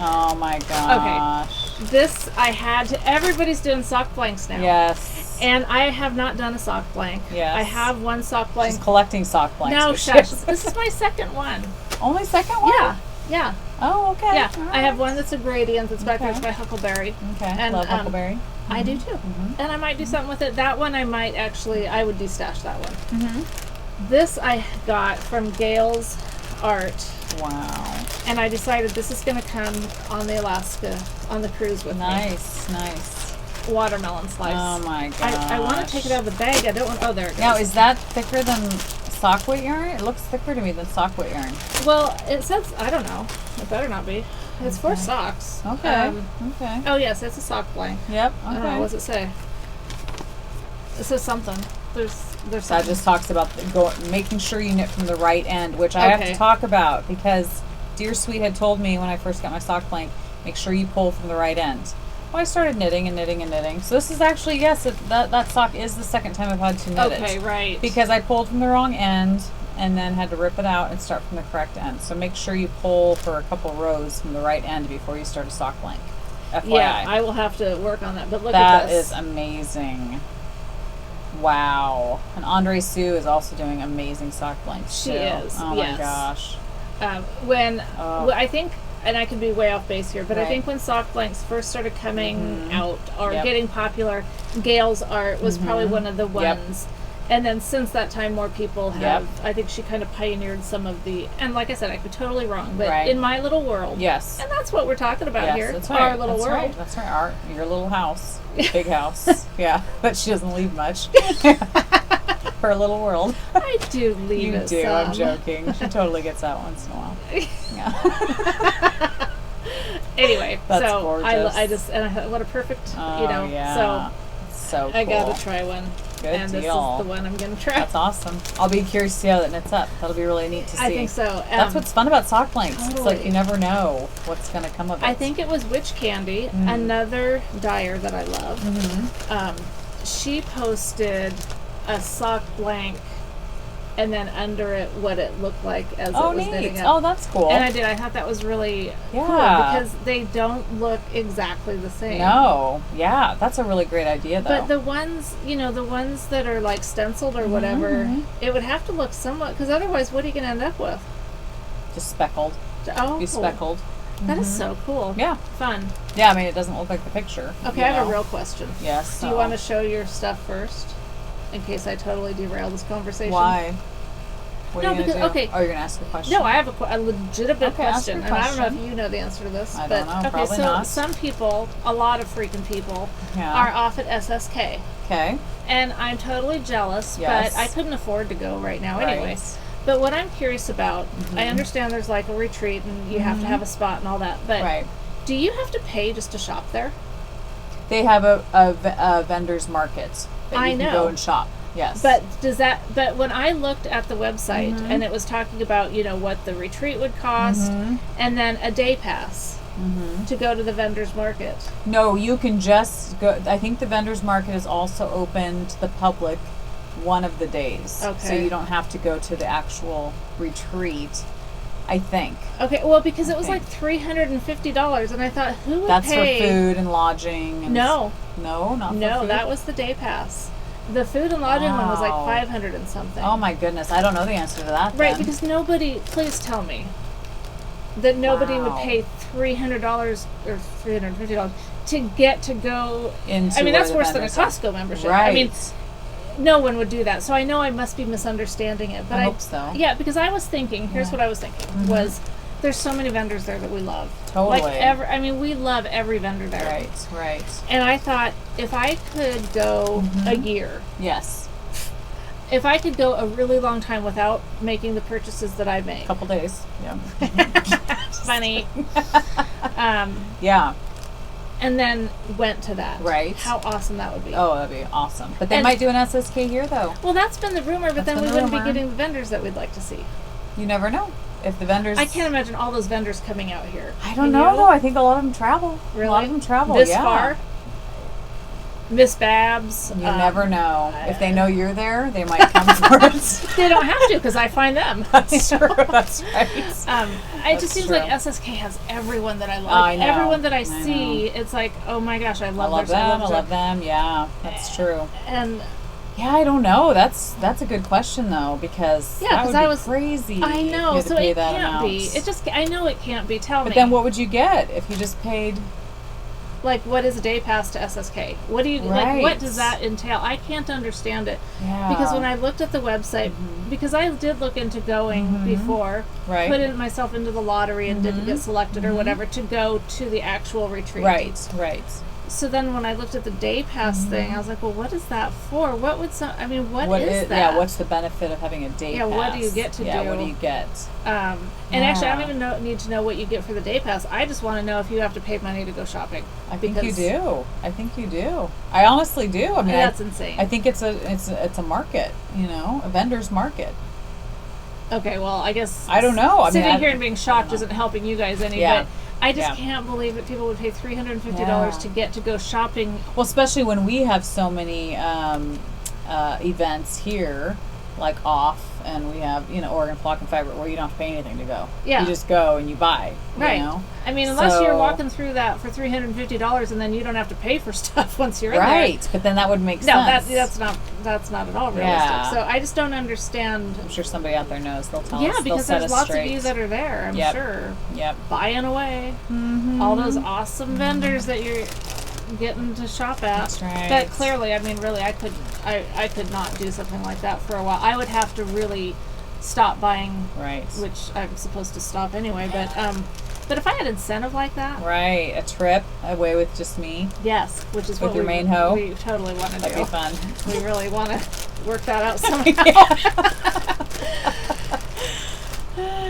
Oh my gosh. Okay. This I had to. Everybody's doing sock blanks now. Yes. And I have not done a sock blank. Yes. I have one sock blank. She's collecting sock blanks. No, shush. This is my second one. Only second one? Yeah. Yeah. Oh, okay. Yeah. Right. I have one that's a gradient that's back there. It's by Huckleberry. Okay. And, love Huckleberry. I do too. And I might do something with it. That one I would destash that one. This I got from Gail's Art. Wow. And I decided this is going to come on the cruise with me. Nice. Watermelon slice. Oh my gosh. I want to take it out of the bag. I don't want, there it goes. Now, is that thicker than sock weight yarn? It looks thicker to me than sock weight yarn. Well, it says, I don't know. It better not be. It's for socks. Okay. Okay. Oh, yes, it's a sock blank. Yep. Okay. What does it say? It says something. There's that something. just talks about making sure you knit from the right end, which I have to talk about because Dear Sweet had told me when I first got my sock blank, make sure you pull from the right end. Well, I started knitting and knitting and knitting. So this is actually, that sock is the second time I've had to knit it. Okay, right. Because I pulled from the wrong end and then had to rip it out and start from the correct end. So make sure you pull for a couple rows from the right end before you start a sock blank. FYI. Yeah, I will have to work on that. But look at this. That is amazing. Wow. And Andre Sue is also doing amazing sock blanks She is. Oh my gosh. I think, and I could be way off base here, but I think when sock blanks first started coming out or getting popular, Gail's Art was probably one of the ones. And then since that time, more people have. I think she kind of pioneered some of the. And like I said, I could be totally wrong, but in my little world. Yes. And that's what we're talking about here. That's right. Our little world. Right. That's right. Your little house. Big house. Yeah. But she doesn't leave much. Her little world. I do leave it. You do. I'm joking. She totally gets out once in a while. Yeah. Anyway, that's so gorgeous. I just what a perfect so cool. I gotta try one. Good and deal. This is the one I'm gonna try. That's awesome. I'll be curious to see how that knits up. That'll be really neat to see. I think so. That's what's fun about sock blanks. Totally. It's like you never know what's gonna come of it. I think it was Witch Candy, another dyer that I love. She posted a sock blank and then under it what it looked like as it was knitting up. Oh, that's cool. And I did. I thought that was really cool because they don't look exactly the same. No. Yeah, that's a really great idea, though. But the ones, the ones that are like stenciled or whatever, it would have to look somewhat, because otherwise what are you going to end up with? Just speckled. Oh. Be speckled. That is so cool. Yeah. Fun. Yeah, I mean, it doesn't look like the picture. Okay, I have a real question. Yes. Do you want to show your stuff first? In case I totally derail this conversation. Why? What are you because, gonna do? Oh, you're going to ask a question? No, I have a legitimate question. And I don't know if you know the answer to this. I don't know. Probably so not. Some people, a lot of freaking people, are off at SSK. Okay. And I'm totally jealous, but I couldn't afford to go right now anyway. But what I'm curious about, I understand there's like a retreat and you have to have a spot and all that, but do you have to pay just to shop there? They have a vendor's market that you can go and shop. Yes. But but when I looked at the website and it was talking about, what the retreat would cost and then a day pass to go to the vendor's market. No, you can just go. I think the vendor's market is also open to the public one of the days. Okay. So you don't have to go to the actual retreat, I think. Okay, well, because it was like $350 and I thought, who would pay? That's for food and lodging. And no, not for food? That was the day pass. The food and lodging one was like $500 and something. Oh my goodness, I don't know the answer to that. Right, because please tell me that nobody would pay $300 or $350 to get to go into. I mean, that's worse than a Costco membership. Right. I mean, no one would do that. So I know I must be misunderstanding it. But I hope so. Yeah, because I was thinking. Here's what I was thinking was. There's so many vendors there that we love. Totally. We love every vendor there. Right. And I thought, if I could go a year. Yes. If I could go a really long time without making the purchases that I make. A couple days. Yeah. Funny. Yeah. And then went to that. Right. How awesome that would be. Oh, that'd be awesome. But they might do an SSK here, though. Well, that's been the rumor, but then we wouldn't be getting the vendors that we'd like to see. You never know. If the vendors... I can't imagine all those vendors coming out here. I don't know, though. I think a lot of them travel. Really? A lot of them travel, This far? Miss Babs. You never know. If they know you're there, they might come for us. They don't have to, because I find them. That's true. That's right. It just seems like SSK has everyone that I love. I know. Everyone that I see, it's like, oh my gosh, I love them. I love them. Yeah, that's true. And... Yeah, I don't know. That's a good question though, because that would be crazy. I know, so it can't amount. be. I know it can't be. Tell me. But then, what would you get if you just paid? Like, what is a day pass to SSK? What do you like? What does that entail? I can't understand it. Yeah. Because when I looked at the website, because I did look into going before, put myself into the lottery and didn't get selected or whatever to go to the actual retreat. Right. So then when I looked at the day pass thing, I was like, well, what is that for? What is that? Yeah, what's the benefit of having a day pass? Yeah, what do you get to do? Yeah, what do you get? And actually, I don't even need to know what you get for the day pass. I just want to know if you have to pay money to go shopping. I think you do. I honestly do. I mean, that's insane. I think it's a market, a vendor's market. Okay, well, I guess I don't know. Sitting here and being shocked isn't helping you guys any, but I just can't believe that people would pay $350 to get to go shopping. Well, especially when we have so many events here, like off, and we have, Oregon Flock and Fiber, where you don't have to pay anything to go. Yeah. You just go and you buy. Right. I mean, unless you're walking through that for $350 and then you don't have to pay for stuff once you're in there. Right, but then that would make sense. No, that's not at all realistic. Yeah. So I just don't understand. I'm sure somebody out there knows. They'll tell us. Yeah, because there's lots of you that are there, I'm sure. Yep. Buying away. Mm-hmm. All those awesome vendors that you're getting to shop at. That's right. But clearly, I mean, really, I could not do something like that for a while. I would have to really stop buying, which I'm supposed to stop anyway. But if I had incentive like that, a trip away with just me, yes, which is with what your main hoe, we totally want to do. That'd be fun. We really want to work that out somehow.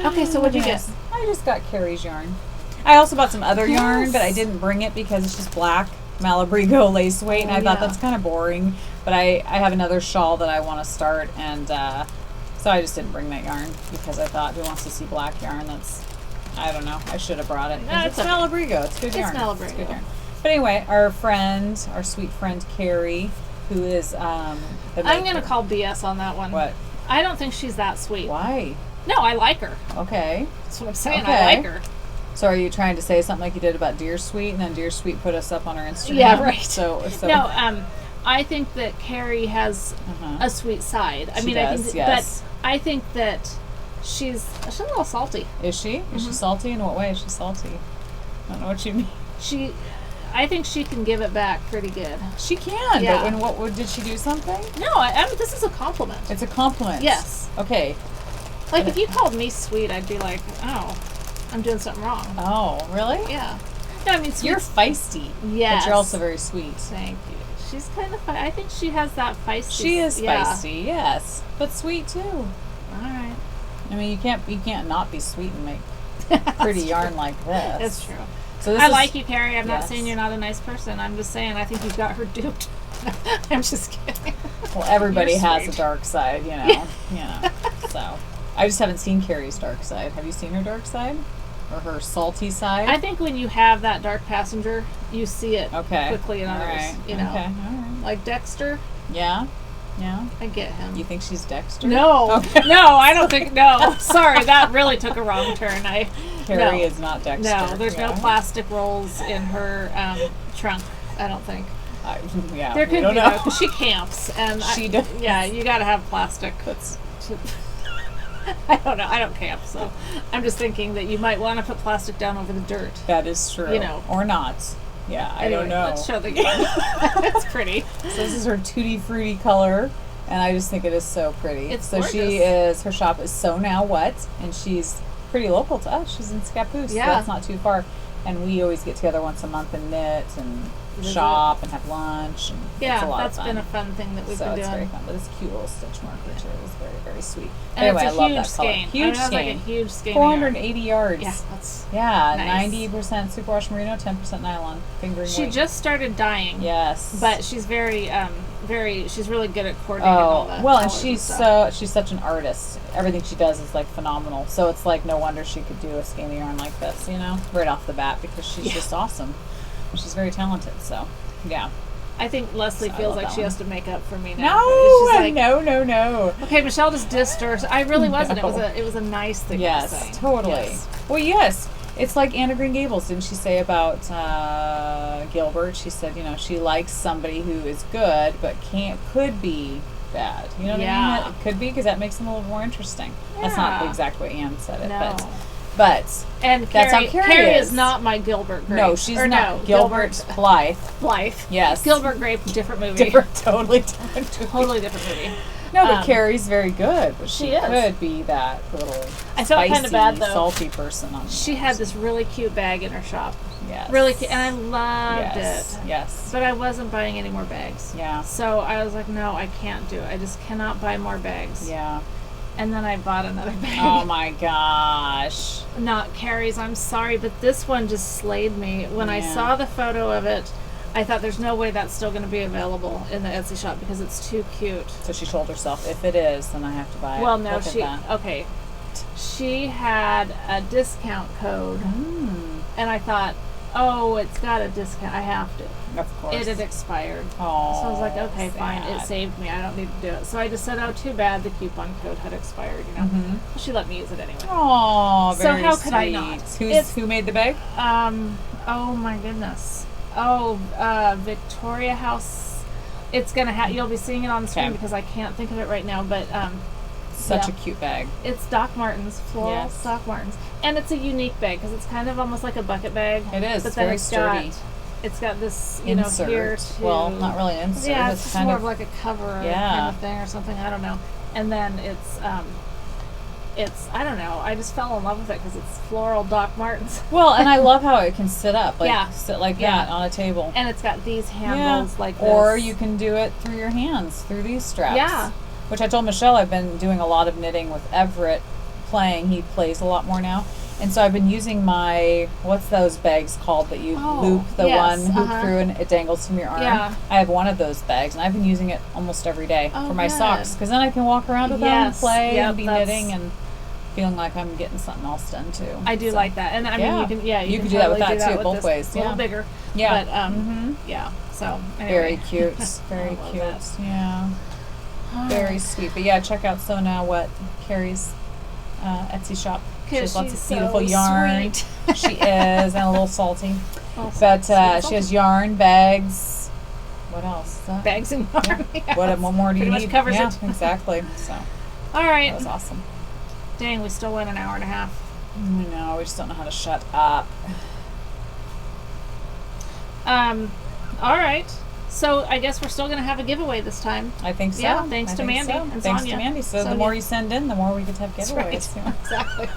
Okay, so what'd you get? I just got Carrie's yarn. I also bought some other yarn, but I didn't bring it because it's just black Malabrigo lace weight, and I thought that's kind of boring. But I have another shawl that I want to start, and so I just didn't bring that yarn because I thought, who wants to see black yarn? That's, I don't know. I should have brought it. No, it's Malabrigo. It's good yarn. It's good yarn. But anyway, our sweet friend Carrie, who is I'm going to call BS on that one. What? I don't think she's that sweet. Why? No, I like her. Okay. That's what I'm saying. Okay. I like her. So are you trying to say something like you did about Dear Sweet, and then Dear Sweet put us up on our Instagram? Yeah, right. So no, I think that Carrie has a sweet side. I does, yes. But I think that she's a little salty. Is she? Is she salty? In what way is she salty? I don't know what you mean. I think she can give it back pretty good. She can. Yeah. But in what did she do something? No, I mean, this is a compliment. It's a compliment. Yes. Okay. Like if you called me sweet, I'd be like, oh, I'm doing something wrong. Oh, really? Yeah. No, I mean, you're feisty. Yes. But you're also very sweet. Thank you. She's kind of I think she has that feisty. She is feisty, yes, but sweet too. All right. I mean, you can't not be sweet and make pretty yarn like this. That's true. So I like you, Carrie. I'm not saying you're not a nice person. I'm just saying I think you've got her duped. I'm just kidding. Well, everybody has a dark side, you know. So I just haven't seen Carrie's dark side. Have you seen her dark side? Or her salty side? I think when you have that dark passenger, you see it quickly in others. Right. You know, all right. Like Dexter. Yeah. I get him. You think she's Dexter? No. Okay. No, I don't think. No, sorry, that really took a wrong turn. Carrie is not Dexter. No, there's no plastic rolls in her trunk. I don't think. There could be though, because she camps and she does. Yeah, you got to have plastic. I don't know. I don't camp, so I'm just thinking that you might want to put plastic down over the dirt. That is true. You know, or not. Yeah, I don't know. Let's show the yarn. It's pretty. So this is her tutti frutti color, and I just think it is so pretty. It's gorgeous. Her shop is So Now What, and she's pretty local to us. She's in Scappoose, so that's not too far. And we always get together once a month and knit and shop and have lunch. And it's a lot of fun. Been a fun thing that we've been doing. So it's very fun. But it's a cute little stitch marker too. It's very, very sweet. And anyway, it's I love that skein. color. Huge skein. Like a huge skein. 480 yards. Yeah, that's nice. 90% superwash merino, 10% nylon. Fingering She weight. just started dyeing. Yes. But she's she's really good at coordinating all that. Well, and she's such an artist. Everything she does is like phenomenal. So it's like no wonder she could do a skein of yarn like this, you know, right off the bat, because she's just awesome. She's very talented. So, yeah. I think Leslie feels like she has to make up for me now. No, she's like, no. Okay, Michelle just dissed her. I really wasn't. It was a nice thing. Yes, totally. Yes. Well, yes. It's like Anna Green Gables, didn't she say about Gilbert? She said, you know, she likes somebody who is good, but could be bad. You know what I mean? It could be, because that makes them a little more interesting. Yeah. That's not the exact way Anne said it, but and that's how Carrie is not my Gilbert Grape. No, she's not. No, Gilbert Blythe. Yes. Gilbert Grape, different movie. Totally different movie. Totally different movie. No, but Carrie's very good. But she could be that little I felt spicy, kind of bad, though. Salty person. She had this really cute bag in her shop. Yes. Really cute. And I loved it. Yes. But I wasn't buying any more bags. Yeah. So I was like, no, I can't do it. I just cannot buy more bags. Yeah. And then I bought another bag. Oh my gosh. Not Carrie's, I'm sorry, but this one just slayed me. When I saw the photo of it, I thought there's no way that's still going to be available in the Etsy shop because it's too cute. So she told herself, if it is, then I have to buy it. Well, no, she had a discount code. And I thought, oh, it's got a discount. I have to. Of course. It had expired. Oh, so I was like, okay, fine. It saved me. I don't need to do it. So I just said, oh, too bad the coupon code had expired, you know. Well, she let me use it anyway. Oh, very So how sweet. could I not? Who made the bag? Oh my goodness. Victoria House. It's going to you'll be seeing it on the screen because I can't think of it right now, but such a cute bag. It's Doc Martens, floral Doc Martens. And it's a unique bag because it's kind of almost like a bucket bag. It is. But very sturdy. It's got this, insert. Here to... Well, not really an insert. Yeah, it's kind more of like a cover kind of thing or something. I don't know. And then it's I don't know. I just fell in love with it because it's floral Doc Martens. Well, and I love how it can sit up. Sit like that on a table. And it's got these handles like this. Or you can do it through your hands, through these straps. Yeah. Which I told Michelle I've been doing a lot of knitting with Everett playing. He plays a lot more now. And so I've been using my, what's those bags called that you loop one hoop through and it dangles from your arm? Yeah. I have one of those bags, and I've been using it almost every day for my socks, because then I can walk around with them and play and be knitting and feeling like I'm getting something else done too. I do like that. And I mean, you can do that with that too, both ways. A little bigger. Yeah. But, so anyway. Very cute. Very cute. That. Yeah. Very sweet. But yeah, check out So Now What, Carrie's Etsy shop. She has lots of beautiful yarn. She is, and a little salty. But she has yarn, bags. What else? Bags and yarn. Yeah. What more do you need? Pretty much covers it. Exactly. So. All right. That was awesome. Dang, we still went an hour and a half. I know. We just don't know how to shut up. All right. So I guess we're still going to have a giveaway this time. I think so. Yeah, thanks to Mandy and Sonia. Thanks to Mandy. So the more you send in, the more we get to have giveaways. Right. Exactly.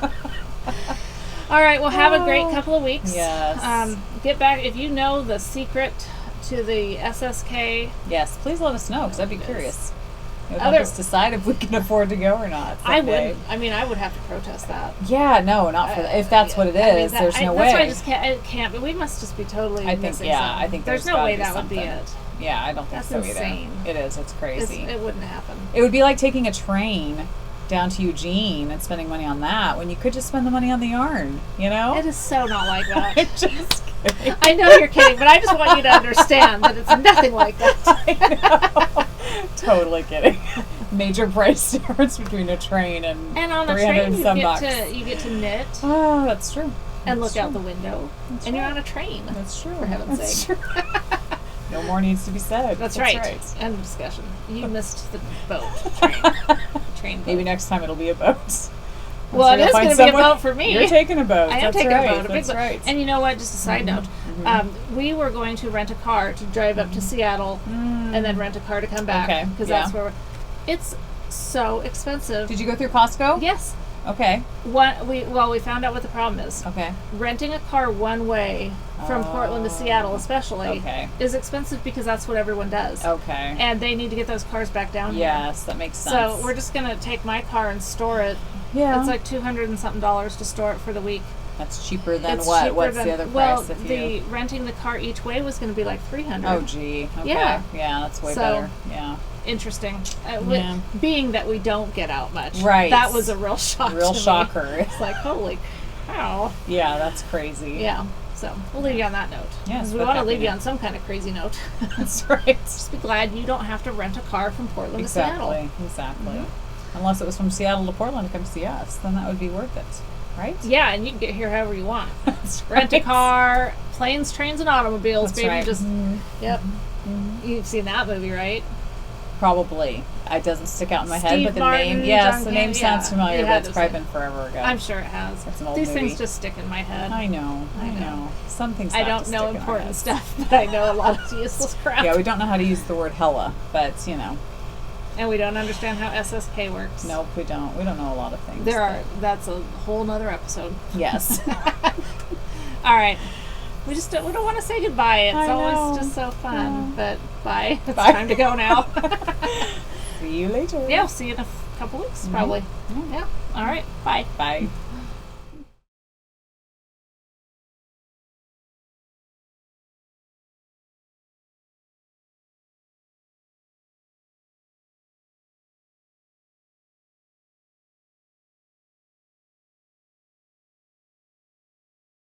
All right. Well, have a great couple of weeks. Yes. Get back if you know the secret to the SSK. Yes, please let us know, because I'd be curious. It would help us decide if we can afford to go or not. I would. I mean, I would have to protest that. Yeah, no, not for that. If that's what it is, there's no way. That's why I just can't. It can't. But we must just be totally. I think. Yeah, I think there's no way that would be it. Yeah, I don't think so either. That's insane. It is. It's crazy. It wouldn't happen. It would be like taking a train down to Eugene and spending money on that when you could just spend the money on the yarn. You know. It is so not like that. I'm just kidding. I know you're kidding, but I just want you to understand that it's nothing like that. I know. Totally kidding. Major price difference between a train and on a 300 train some bucks. You get to knit. Oh, that's true. And look out the window. And you're on a train. That's true. For heaven's sake. No more needs to be said. That's right. End of discussion. You missed the boat. Train boat. Maybe next time it'll be a boat. Well, it is going to be a boat for me. You're taking a boat. I am taking a boat. A big boat. Right. And you know what? Just a side note. We were going to rent a car to drive up to Seattle and then rent a car to come back. Okay. Because that's where it's so expensive. Did you go through Costco? Yes. Okay. We found out what the problem is. Okay. Renting a car one way from Portland to Seattle especially is expensive because that's what everyone does. Okay. And they need to get those cars back down here. Yes, that makes sense. So we're just going to take my car and store it. Yeah. It's like $200 and something to store it for the week. That's cheaper than what? What's the other price? Well, renting the car each way was going to be like $300. Oh, gee. Okay. Yeah. Yeah, that's way better. Yeah. Interesting. Being that we don't get out much. Right. That was a real shock. Real shocker. It's like, holy cow. Yeah, that's crazy. Yeah. So we'll leave you on that note. Yes. We want to leave you on some kind of crazy note. That's right. Just be glad you don't have to rent a car from Portland to Seattle. Exactly. Mm-hmm. Unless it was from Seattle to Portland to come see us, then that would be worth it. Right? Yeah, and you can get here however you want. That's Rent a car, planes, trains, and automobiles, That's baby. Right. Just Yep. Mm-hmm. You've seen that movie, right? Probably. It doesn't stick out in my head, Steve but the Martin, name, yes, John the name sounds familiar, but it's probably been forever ago. I'm sure it has. It's an old These movie. things just stick in my head. I know. Some things I don't know important stuff, but I know a lot of useless crap. Yeah, we don't know how to use the word hella, but you know. And we don't understand how SSK works. Nope, we don't. We don't know a lot of things. That's a whole nother episode. Yes. All right. We don't want to say goodbye. It's always just so fun. But bye. It's time to go now. See you later. Yeah, I'll see you in a couple weeks, probably. Mm-hmm. Yeah. All right. Bye. Bye.